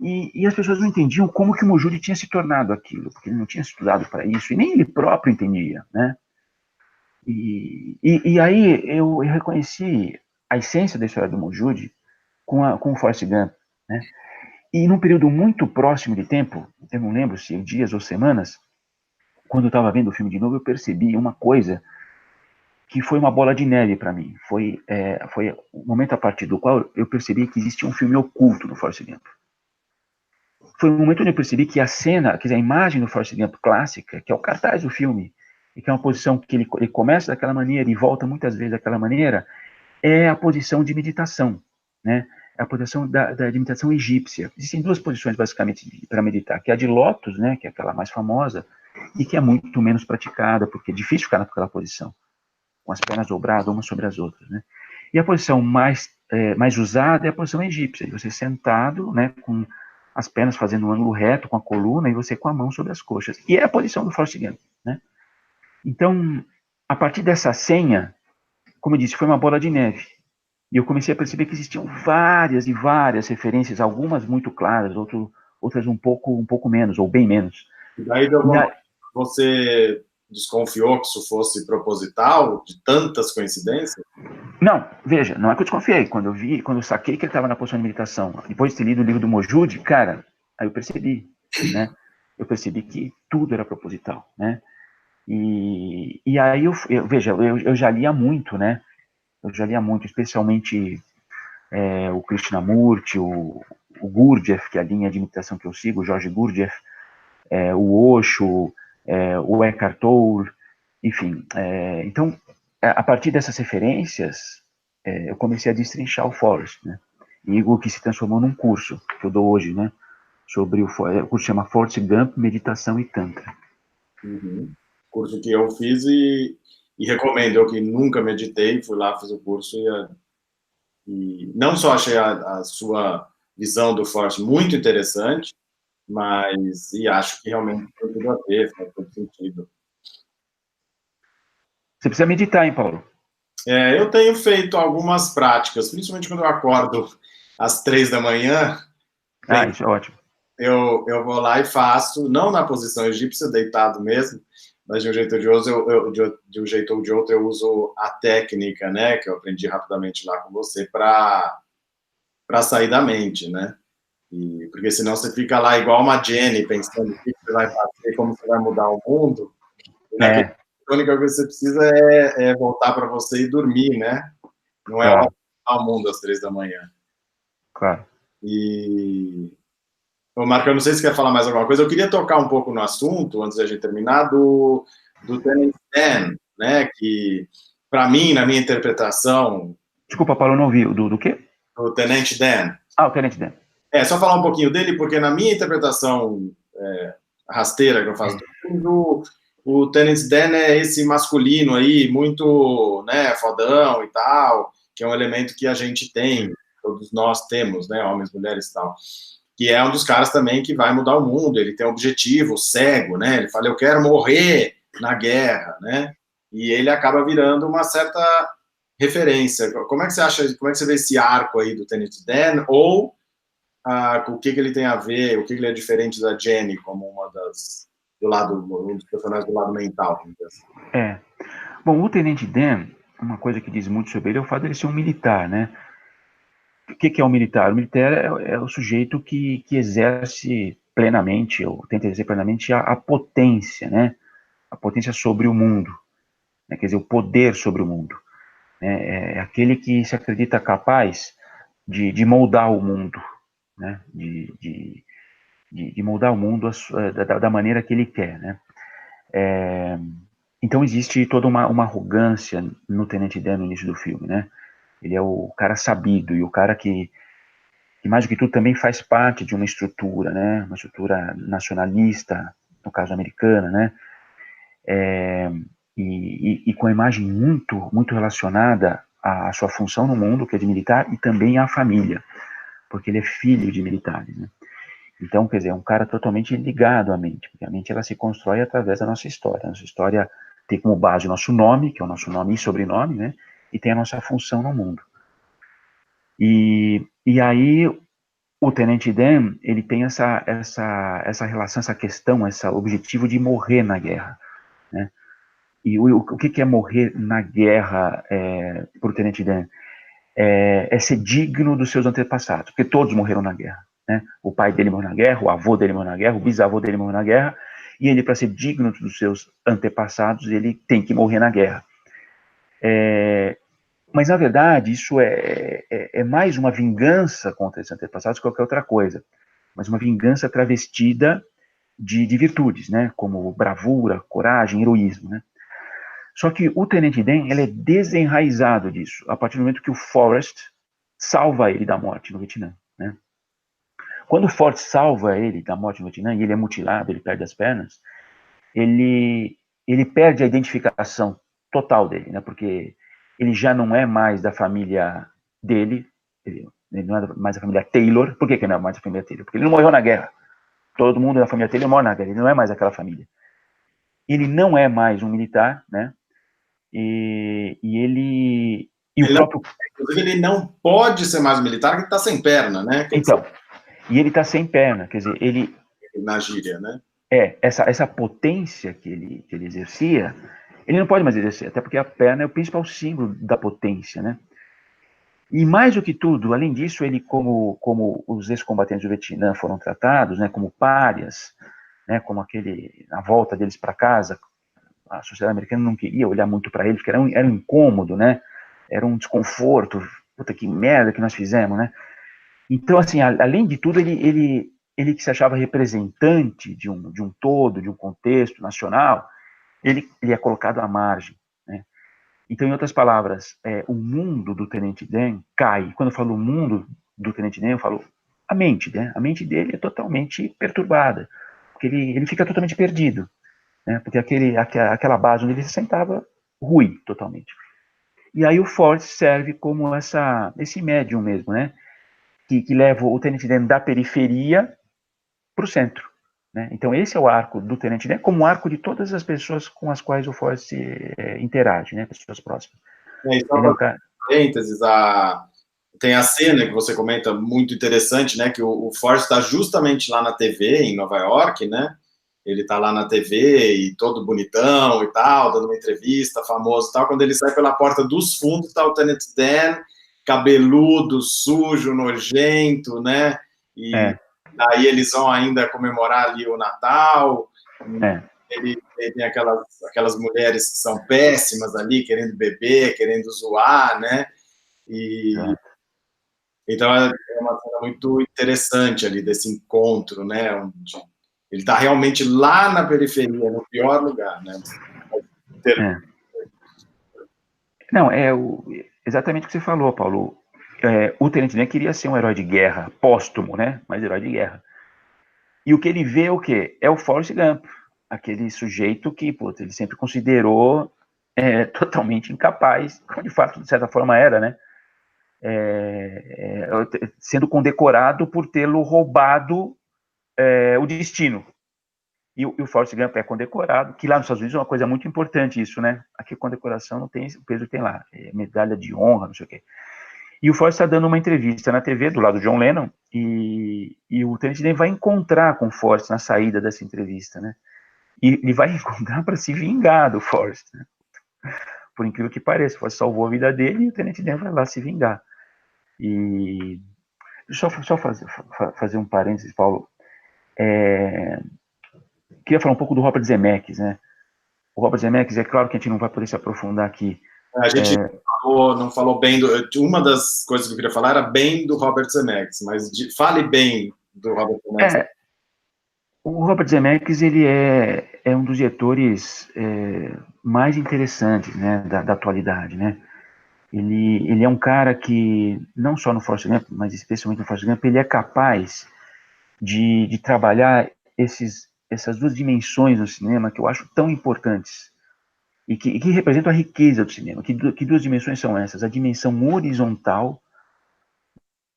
E as pessoas não entendiam como que o Mojudi tinha se tornado aquilo, porque ele não tinha estudado para isso, e nem ele próprio entendia, né? E aí eu reconheci a essência da história do Mojudi com o Forrest Gump, né? E num período muito próximo de tempo, eu não lembro se dias ou semanas, quando eu estava vendo o filme de novo, eu percebi uma coisa que foi uma bola de neve para mim. Foi o momento a partir do qual eu percebi que existia um filme oculto no Forrest Gump. Foi o momento onde eu percebi que a cena, quer dizer, a imagem do Forrest Gump clássica, que é o cartaz do filme, e que é uma posição que ele começa daquela maneira e volta muitas vezes daquela maneira, é a posição de meditação, né? É a posição de meditação egípcia. Existem 2 posições, basicamente, para meditar, que é a de lótus, né, que é aquela mais famosa, e que é muito menos praticada, porque é difícil ficar naquela posição, com as pernas dobradas umas sobre as outras, né? E a posição mais mais usada é a posição egípcia, você sentado, né, com as pernas fazendo um ângulo reto com a coluna e você com a mão sobre as coxas. E é a posição do Forrest Gump, né? Então, a partir dessa senha, como eu disse, foi uma bola de neve. E eu comecei a perceber que existiam várias e várias referências, algumas muito claras, outras um pouco menos, ou bem menos. E daí você desconfiou que isso fosse proposital, de tantas coincidências? Não, veja, não é que eu desconfiei. Quando eu saquei que ele estava na posição de meditação, depois de ter lido o livro do Mojud, cara, aí eu percebi, né? Eu percebi que tudo era proposital, né? E aí veja, eu já lia muito, né? Eu já lia muito, especialmente o Krishnamurti, o Gurdjieff, que é a linha de meditação que eu sigo, o Jorge Gurdjieff, o Osho, o Eckhart Tolle, enfim. Então, a partir dessas referências, eu comecei a destrinchar o Forrest, né? E o que se transformou num curso que eu dou hoje, né? Sobre o curso chama Forrest Gump, Meditação e Tantra. Uhum. Curso que eu fiz e recomendo. Eu que nunca meditei, fui lá, fiz o curso e não só achei a sua visão do Forrest muito interessante, mas acho que realmente tem tudo a ver, faz todo sentido. Você precisa meditar, hein, Paulo? Eu tenho feito algumas práticas, principalmente quando eu acordo às 3 da manhã. Isso é ótimo. Eu vou lá e faço, não na posição egípcia, deitado mesmo, mas de um jeito ou de outro, de um jeito ou de outro, eu uso a técnica, né, que eu aprendi rapidamente lá com você, para sair da mente, né? Porque senão você fica lá igual uma Jenny, pensando o que você vai fazer, como você vai mudar o mundo. E naquele a única coisa que você precisa é voltar para você e dormir, né? Não é claro. ao mundo às 3 da manhã. Claro. Ô, Marco, eu não sei se quer falar mais alguma coisa. Eu queria tocar um pouco no assunto, antes da gente terminar, do Tenant Dan, né? Que, para mim, na minha interpretação... Desculpa, Paulo, eu não ouvi. Do quê? O Tenente Dan. O Tenente Dan. Só falar um pouquinho dele, porque na minha interpretação rasteira que eu faço do mundo, o Tenant Dan é esse masculino aí, muito, né, fodão e tal, que é um elemento que a gente tem, todos nós temos, né, homens, mulheres e tal, que é um dos caras também que vai mudar o mundo, ele tem um objetivo cego, né, ele fala, eu quero morrer na guerra, né, e ele acaba virando uma certa referência. Como é que você acha, como é que você vê esse arco aí do Tenant Dan, ou o que ele tem a ver, o que ele é diferente da Jenny, como um dos personagens do lado mental, vamos dizer assim. Bom, o Tenente Dan, uma coisa que diz muito sobre ele é o fato de ele ser um militar, né? O que é um militar? O militar é o sujeito que exerce plenamente, ou tenta exercer plenamente a potência, né? A potência sobre o mundo, né? Quer dizer, o poder sobre o mundo. É aquele que se acredita capaz de moldar o mundo, né? De moldar o mundo da maneira que ele quer, né? Então existe toda uma arrogância no Tenente Dan no início do filme, né? Ele é o cara sabido e o cara que mais do que tudo também faz parte de uma estrutura, né? Uma estrutura nacionalista, no caso americana, né? E com a imagem muito relacionada à sua função no mundo, que é de militar, e também à família, porque ele é filho de militares, né? Então, quer dizer, é um cara totalmente ligado à mente, porque a mente ela se constrói através da nossa história. A nossa história tem como base o nosso nome, que é o nosso nome e sobrenome, né? E tem a nossa função no mundo. E aí o Tenente Dan, ele tem essa relação, essa questão, esse objetivo de morrer na guerra, né? E o que é morrer na guerra para o Tenente Dan? É ser digno dos seus antepassados, porque todos morreram na guerra, né? O pai dele morreu na guerra, o avô dele morreu na guerra, o bisavô dele morreu na guerra, e ele, para ser digno dos seus antepassados, ele tem que morrer na guerra. Mas, na verdade, isso é mais uma vingança contra esses antepassados que qualquer outra coisa, mas uma vingança travestida de virtudes, né? Como bravura, coragem, heroísmo, né? Só que o Tenente Dan, ele é desenraizado disso, a partir do momento que o Forrest salva ele da morte no Vietnã, né? Quando o Forrest salva ele da morte no Vietnã, e ele é mutilado, ele perde as pernas, ele perde a identificação total dele, né? Porque ele já não é mais da família dele, ele não é mais a família Taylor. Por que não é mais a família Taylor? Porque ele não morreu na guerra. Todo mundo da família Taylor morre na guerra, ele não é mais aquela família. Ele não é mais um militar, né? E ele... E ele o próprio... Inclusive, ele não pode ser mais militar, porque ele está sem perna, né? Então, e ele está sem perna, quer dizer, ele... Na gíria, né? Essa potência que ele exercia, ele não pode mais exercer, até porque a perna é o principal símbolo da potência, né? E mais do que tudo, além disso, ele, como os ex-combatentes do Vietnã foram tratados, né, como párias, né, como a volta deles para casa, a sociedade americana não queria olhar muito para eles, porque era um incômodo, né? Era um desconforto. Puta, que merda que nós fizemos, né? Então, assim, além de tudo, ele que se achava representante de um todo, de um contexto nacional, ele é colocado à margem, né? Então, em outras palavras, o mundo do Tenente Dan cai. Quando eu falo o mundo do Tenente Dan, eu falo a mente, né? A mente dele é totalmente perturbada, porque ele fica totalmente perdido, né? Porque aquela base onde ele se sentava rui totalmente. E aí o Force serve como esse médium mesmo, né? Que leva o Tenente Dan da periferia para o centro. Né? Então esse é o arco do Tenente Dan, como o arco de todas as pessoas com as quais o Force interage, né? Pessoas próximas. E só para parênteses, tem a cena que você comenta muito interessante, né? Que o Force está justamente lá na TV em Nova York, né? Ele está lá na TV e todo bonitão e tal, dando uma entrevista, famoso e tal. Quando ele sai pela porta dos fundos, está o Tenente Dan, cabeludo, sujo, nojento, né? E aí eles vão ainda comemorar ali o Natal. Ele tem aquelas mulheres que são péssimas ali, querendo beber, querendo zoar, né? Então é uma cena muito interessante ali desse encontro, né? Onde ele está realmente lá na periferia, no pior lugar, né? Não, exatamente o que você falou, Paulo. O Tenente Dan queria ser um herói de guerra, póstumo, né? Mas herói de guerra. E o que ele vê é o quê? É o Forrest Gump, aquele sujeito que, pô, ele sempre considerou totalmente incapaz, como de fato, de certa forma, era, né? Sendo condecorado por tê-lo roubado o destino. E o Forrest Gump é condecorado, que lá nos Estados Unidos é uma coisa muito importante isso, né? Aqui a condecoração não tem o peso que tem lá, medalha de honra, não sei o quê. E o Forrest está dando uma entrevista na TV, do lado do John Lennon, e o Tenente Dan vai encontrar com o Forrest na saída dessa entrevista, né? E ele vai encontrar para se vingar do Forrest, né? Por incrível que pareça, o Forrest salvou a vida dele e o Tenente Dan vai lá se vingar. E só fazer um parênteses, Paulo. Queria falar um pouco do Robert Zemeckis, né? O Robert Zemeckis, é claro que a gente não vai poder se aprofundar aqui. A gente não falou bem uma das coisas que eu queria falar era bem do Robert Zemeckis, mas fale bem do Robert Zemeckis. O Robert Zemeckis, ele é um dos diretores mais interessantes, né, da atualidade, né? Ele é um cara que, não só no Forrest Gump, mas especialmente no Forrest Gump, ele é capaz de trabalhar essas duas dimensões no cinema que eu acho tão importantes e que representam a riqueza do cinema. Que duas dimensões são essas? A dimensão horizontal,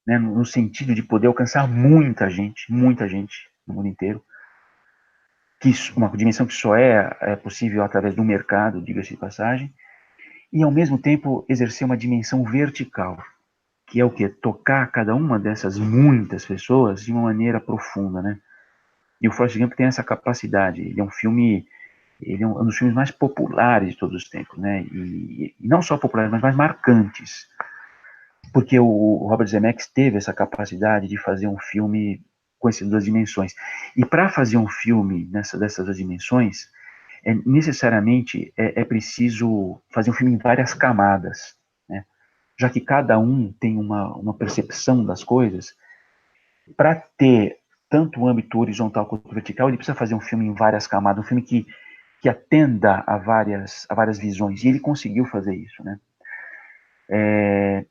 né, no sentido de poder alcançar muita gente no mundo inteiro, uma dimensão que só é possível através do mercado, diga-se de passagem, e ao mesmo tempo exercer uma dimensão vertical, que é o quê? Tocar cada uma dessas muitas pessoas de uma maneira profunda, né? E o Forrest Gump tem essa capacidade. Ele é um dos filmes mais populares de todos os tempos, né? E não só populares, mas mais marcantes, porque o Robert Zemeckis teve essa capacidade de fazer um filme com essas duas dimensões. E para fazer um filme dessas duas dimensões, necessariamente é preciso fazer um filme em várias camadas, né? Já que cada um tem uma percepção das coisas. Para ter tanto o âmbito horizontal quanto vertical, ele precisa fazer um filme em várias camadas, um filme que atenda a várias visões, e ele conseguiu fazer isso, né?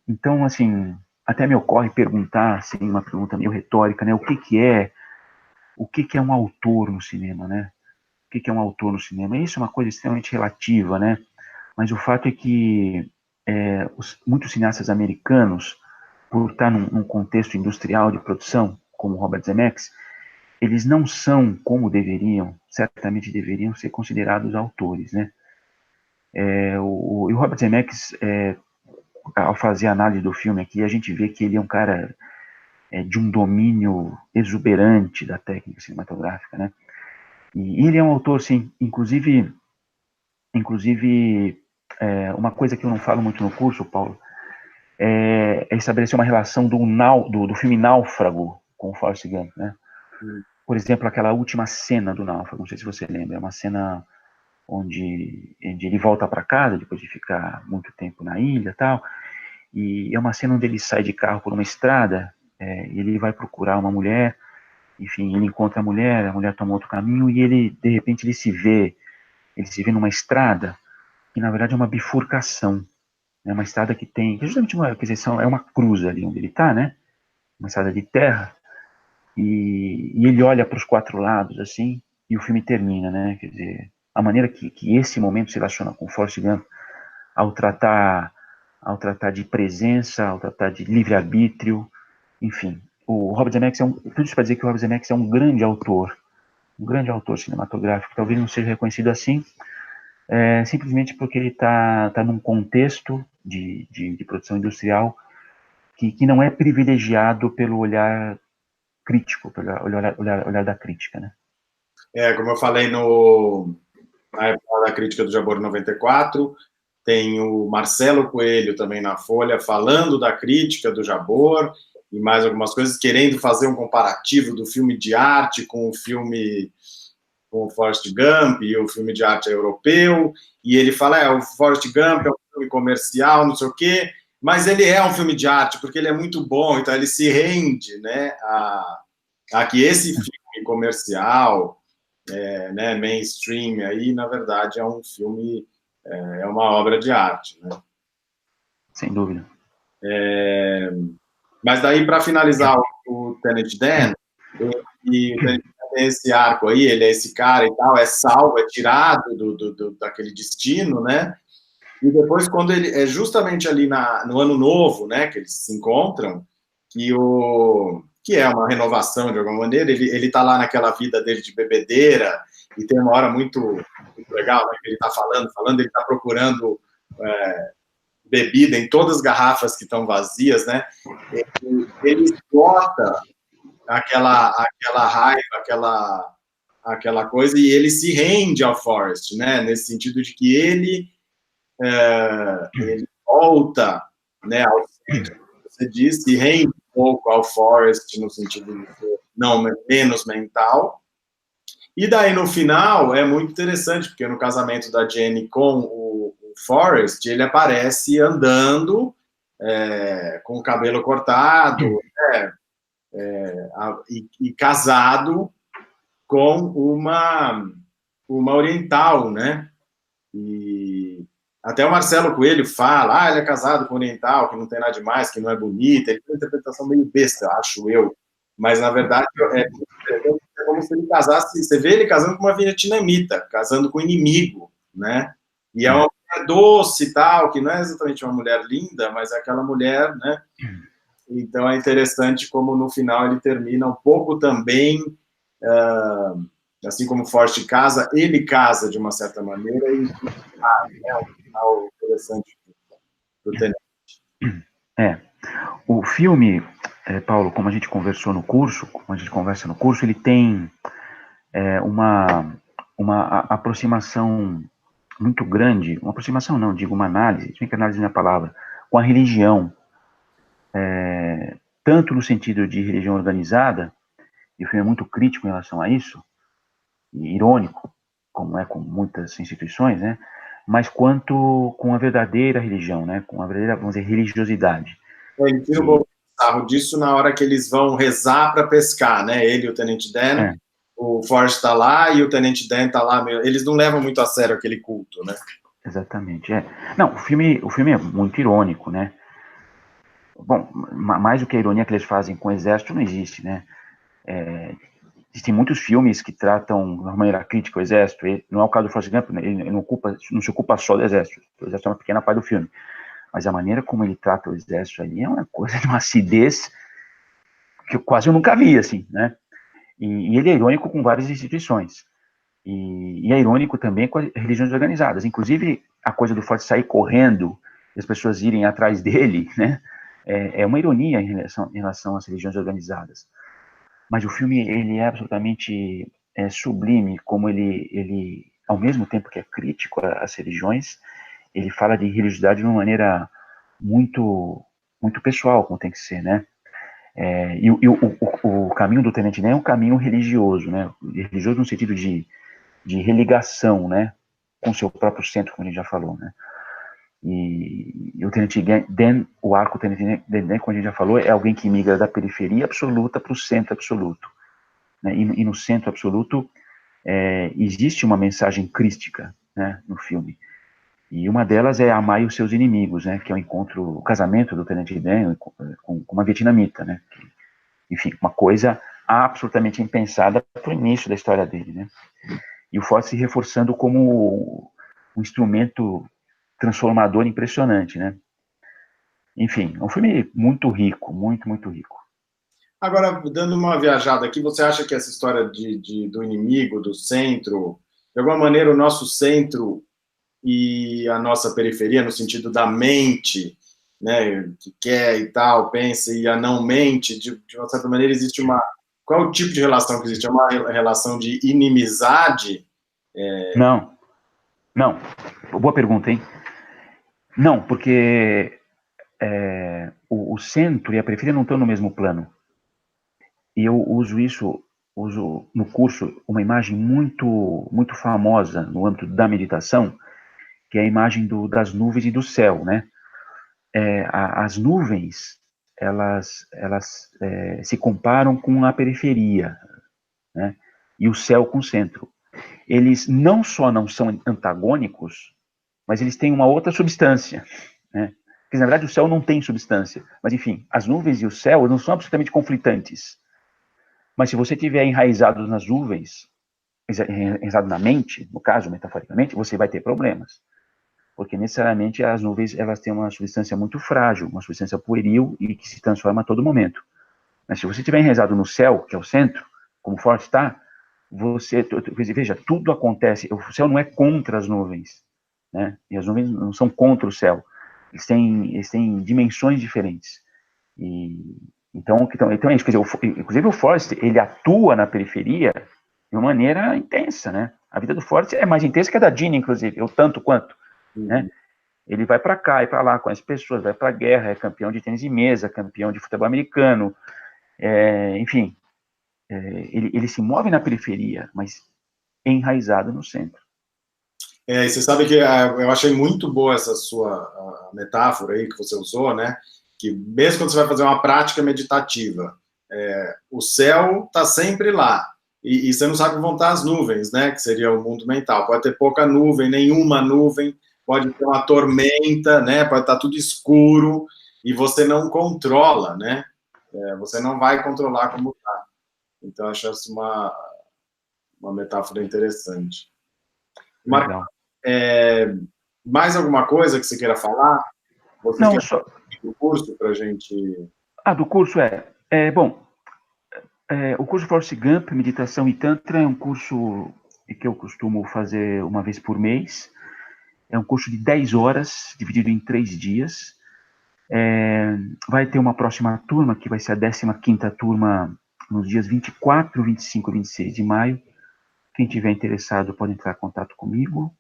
Então, assim, até me ocorre perguntar, assim, uma pergunta meio retórica, né? O que é um autor no cinema, né? O que é um autor no cinema? Isso é uma coisa extremamente relativa, né? Mas o fato é que muitos cineastas americanos por estar num contexto industrial de produção, como Robert Zemeckis, eles não são como deveriam, certamente deveriam ser considerados autores, né? O Robert Zemeckis, ao fazer a análise do filme aqui, a gente vê que ele é um cara de um domínio exuberante da técnica cinematográfica, né? E ele é um autor, sim, inclusive uma coisa que eu não falo muito no curso, Paulo, é estabelecer uma relação do filme Náufrago com o Forrest Gump, né? Por exemplo, aquela última cena do Náufrago, não sei se você lembra, é uma cena onde ele volta para casa, depois de ficar muito tempo na ilha e tal, e é uma cena onde ele sai de carro por uma estrada, e ele vai procurar uma mulher, enfim, ele encontra a mulher toma outro caminho, e ele, de repente, ele se vê numa estrada, que na verdade é uma bifurcação, é uma estrada que tem, justamente é uma cruz ali onde ele está, né, uma estrada de terra, e ele olha para os quatro lados, assim, e o filme termina, né, quer dizer, a maneira que esse momento se relaciona com Forrest Gump, ao tratar de presença, ao tratar de livre-arbítrio, enfim, o Robert Zemeckis tudo isso para dizer que o Robert Zemeckis é um grande autor cinematográfico, talvez não seja reconhecido assim, simplesmente porque ele está num contexto de produção industrial que não é privilegiado pelo olhar crítico, pelo olhar da crítica, né? Como eu falei na época da crítica do Jabor 94, tem o Marcelo Coelho também na Folha falando da crítica do Jabor e mais algumas coisas, querendo fazer um comparativo do filme de arte com o filme com o Forrest Gump, e o filme de arte é europeu, e ele fala, o Forrest Gump é um filme comercial, não sei o quê, mas ele é um filme de arte, porque ele é muito bom, então ele se rende, né, a que esse filme comercial, né, mainstream, aí, na verdade, é um filme, é uma obra de arte, né? Sem dúvida. Mas daí, para finalizar o Tenet Dan, e o Tenet tem esse arco aí, ele é esse cara e tal, é salvo, é tirado daquele destino, né? E depois, quando ele é justamente ali no Ano Novo, né, que eles se encontram, que é uma renovação de alguma maneira, ele tá lá naquela vida dele de bebedeira, e tem uma hora muito, muito legal, né, que ele tá falando, ele tá procurando bebida em todas as garrafas que estão vazias, né? Ele esgota aquela raiva, aquela coisa, e ele se rende ao Forrest, né? Nesse sentido de que ele volta, né, ao centro, como você disse, e rende um pouco ao Forrest, no sentido de ser não menos mental. E daí, no final, é muito interessante, porque no casamento da Jenny com o Forrest, ele aparece andando, com o cabelo cortado, e casado com uma oriental, né? E até o Marcelo Coelho fala, ele é casado com oriental, que não tem nada demais, que não é bonita. Ele tem uma interpretação meio besta, acho eu. Mas, na verdade, é como se ele casasse... Você vê ele casando com uma vietnamita, casando com um inimigo, né? E é uma mulher doce e tal, que não é exatamente uma mulher linda, mas é aquela mulher, né? Então, é interessante como, no final, ele termina um pouco também... assim como o Forrest casa, ele casa de uma certa maneira e é um final interessante do Tenet. O filme, Paulo, como a gente conversou no curso, ele tem uma aproximação muito grande, uma aproximação não, digo uma análise, se bem que análise não é a palavra, com a religião, tanto no sentido de religião organizada, e o filme é muito crítico em relação a isso, e irônico, como é com muitas instituições, né, mas quanto com a verdadeira religião, né, com a verdadeira, vamos dizer, religiosidade. Ele tira um pouco disso na hora que eles vão rezar para pescar, né, ele e o Tenente Dan, o Forrest está lá e o Tenente Dan está lá, eles não levam muito a sério aquele culto, né? Exatamente, Não, o filme é muito irônico, né? Bom, mais do que a ironia que eles fazem com o exército não existe, né? Existem muitos filmes que tratam de uma maneira crítica o exército, não é o caso do Forrest Gump, né? Ele não se ocupa só do exército, o exército é uma pequena parte do filme. mas a maneira como ele trata o exército ali é uma coisa de uma acidez que eu quase nunca vi, assim, né? E ele é irônico com várias instituições. E é irônico também com as religiões organizadas. Inclusive, a coisa do Ford sair correndo e as pessoas irem atrás dele, né? É uma ironia em relação às religiões organizadas. Mas o filme, ele é absolutamente sublime, como ele, ao mesmo tempo que é crítico às religiões, ele fala de religiosidade de uma maneira muito, muito pessoal, como tem que ser, né? O caminho do Tenente Dan é um caminho religioso, né? Religioso no sentido de religação, né? Com seu próprio centro, como a gente já falou, né? E o Tenente Dan, o arco Tenente Dan, como a gente já falou, é alguém que migra da periferia absoluta para o centro absoluto, né? E no centro absoluto existe uma mensagem crística, né, no filme. E uma delas é amar os seus inimigos, né? Que é o encontro, o casamento do Tenente Dan com uma vietnamita, né? Enfim, uma coisa absolutamente impensada para o início da história dele, né? E o Ford se reforçando como um instrumento transformador impressionante, né? Enfim, é um filme muito rico, muito, muito rico. Agora, dando uma viajada aqui, você acha que essa história do inimigo, do centro, de alguma maneira o nosso centro e a nossa periferia, no sentido da mente, né, que quer e tal, pensa, e a não mente, de uma certa maneira existe uma... Qual é o tipo de relação que existe? É uma relação de inimizade? Não, não. Boa pergunta, hein? Não, porque o centro e a periferia não estão no mesmo plano. E eu uso no curso uma imagem muito, muito famosa no âmbito da meditação, que é a imagem das nuvens e do céu, né? As nuvens, elas se comparam com a periferia, né? E o céu com o centro. Eles não só não são antagônicos, mas eles têm uma outra substância, né? Porque, na verdade, o céu não tem substância. Mas, enfim, as nuvens e o céu não são absolutamente conflitantes. Mas se você estiver enraizado nas nuvens, enraizado na mente, no caso, metaforicamente, você vai ter problemas. Porque, necessariamente, as nuvens elas têm uma substância muito frágil, uma substância pueril e que se transforma a todo momento. Mas se você estiver enraizado no céu, que é o centro, como Ford está, veja, tudo acontece, o céu não é contra as nuvens, né? E as nuvens não são contra o céu, eles têm dimensões diferentes. Então é isso, quer dizer, inclusive o Forrest, ele atua na periferia de uma maneira intensa, né? A vida do Forrest é mais intensa que a da Jeanne, inclusive, eu tanto quanto, né? Ele vai para cá e para lá com as pessoas, vai para a guerra, é campeão de tênis de mesa, campeão de futebol americano, enfim, ele se move na periferia, mas enraizado no centro. E você sabe que eu achei muito boa essa sua metáfora aí que você usou, né? Que mesmo quando você vai fazer uma prática meditativa, o céu está sempre lá. E você não sabe como vão estar as nuvens, né? Que seria o mundo mental. Pode ter pouca nuvem, nenhuma nuvem, pode ter uma tormenta, né? Pode estar tudo escuro e você não controla, né? Você não vai controlar como está. Então, acho essa uma metáfora interessante. Marco, mais alguma coisa que você queira falar? Você Não, quer só... do curso para a gente... do curso bom, o curso Forrest Gump, Meditação e Tantra, é um curso que eu costumo fazer uma vez por mês. É um curso de 10 horas, dividido em 3 dias. Vai ter uma próxima turma, que vai ser a 15ª turma, nos dias 24, 25 e 26 de maio. Quem tiver interessado pode entrar em contato comigo,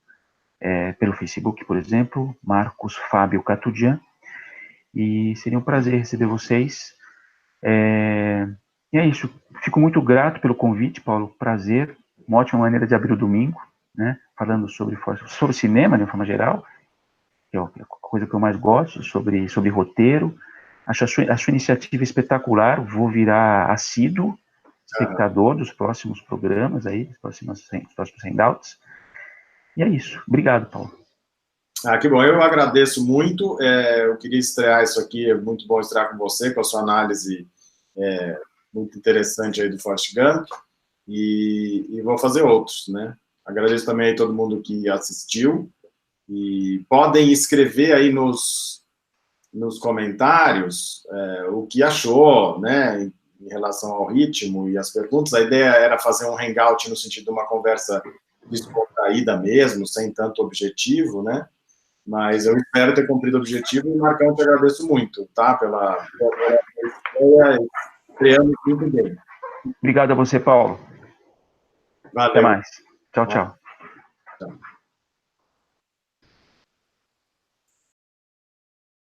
pelo Facebook, por exemplo, Marcos Fábio Catudian, e seria um prazer receber vocês. E é isso. Fico muito grato pelo convite, Paulo. Prazer. Uma ótima maneira de abrir o domingo, né? Falando sobre cinema, de uma forma geral, que é a coisa que eu mais gosto, sobre roteiro. Acho a sua iniciativa espetacular. Vou virar assíduo espectador dos próximos programas aí, dos próximos hangouts. E é isso. Obrigado, Paulo. Que bom. Eu agradeço muito. Eu queria estrear isso aqui. É muito bom estrear com você, com a sua análise muito interessante aí do Forrest Gump. E vou fazer outros, né? Agradeço também a todo mundo que assistiu. E podem escrever aí nos nos comentários o que achou, né, em relação ao ritmo e as perguntas. A ideia era fazer um hangout no sentido de uma conversa descontraída mesmo, sem tanto objetivo, né? Mas eu espero ter cumprido o objetivo e, Marcão, te agradeço muito, tá? Pela ideia, criando muito bem. Obrigado a você, Paulo. Valeu. Até mais. Tchau, tchau. Tchau.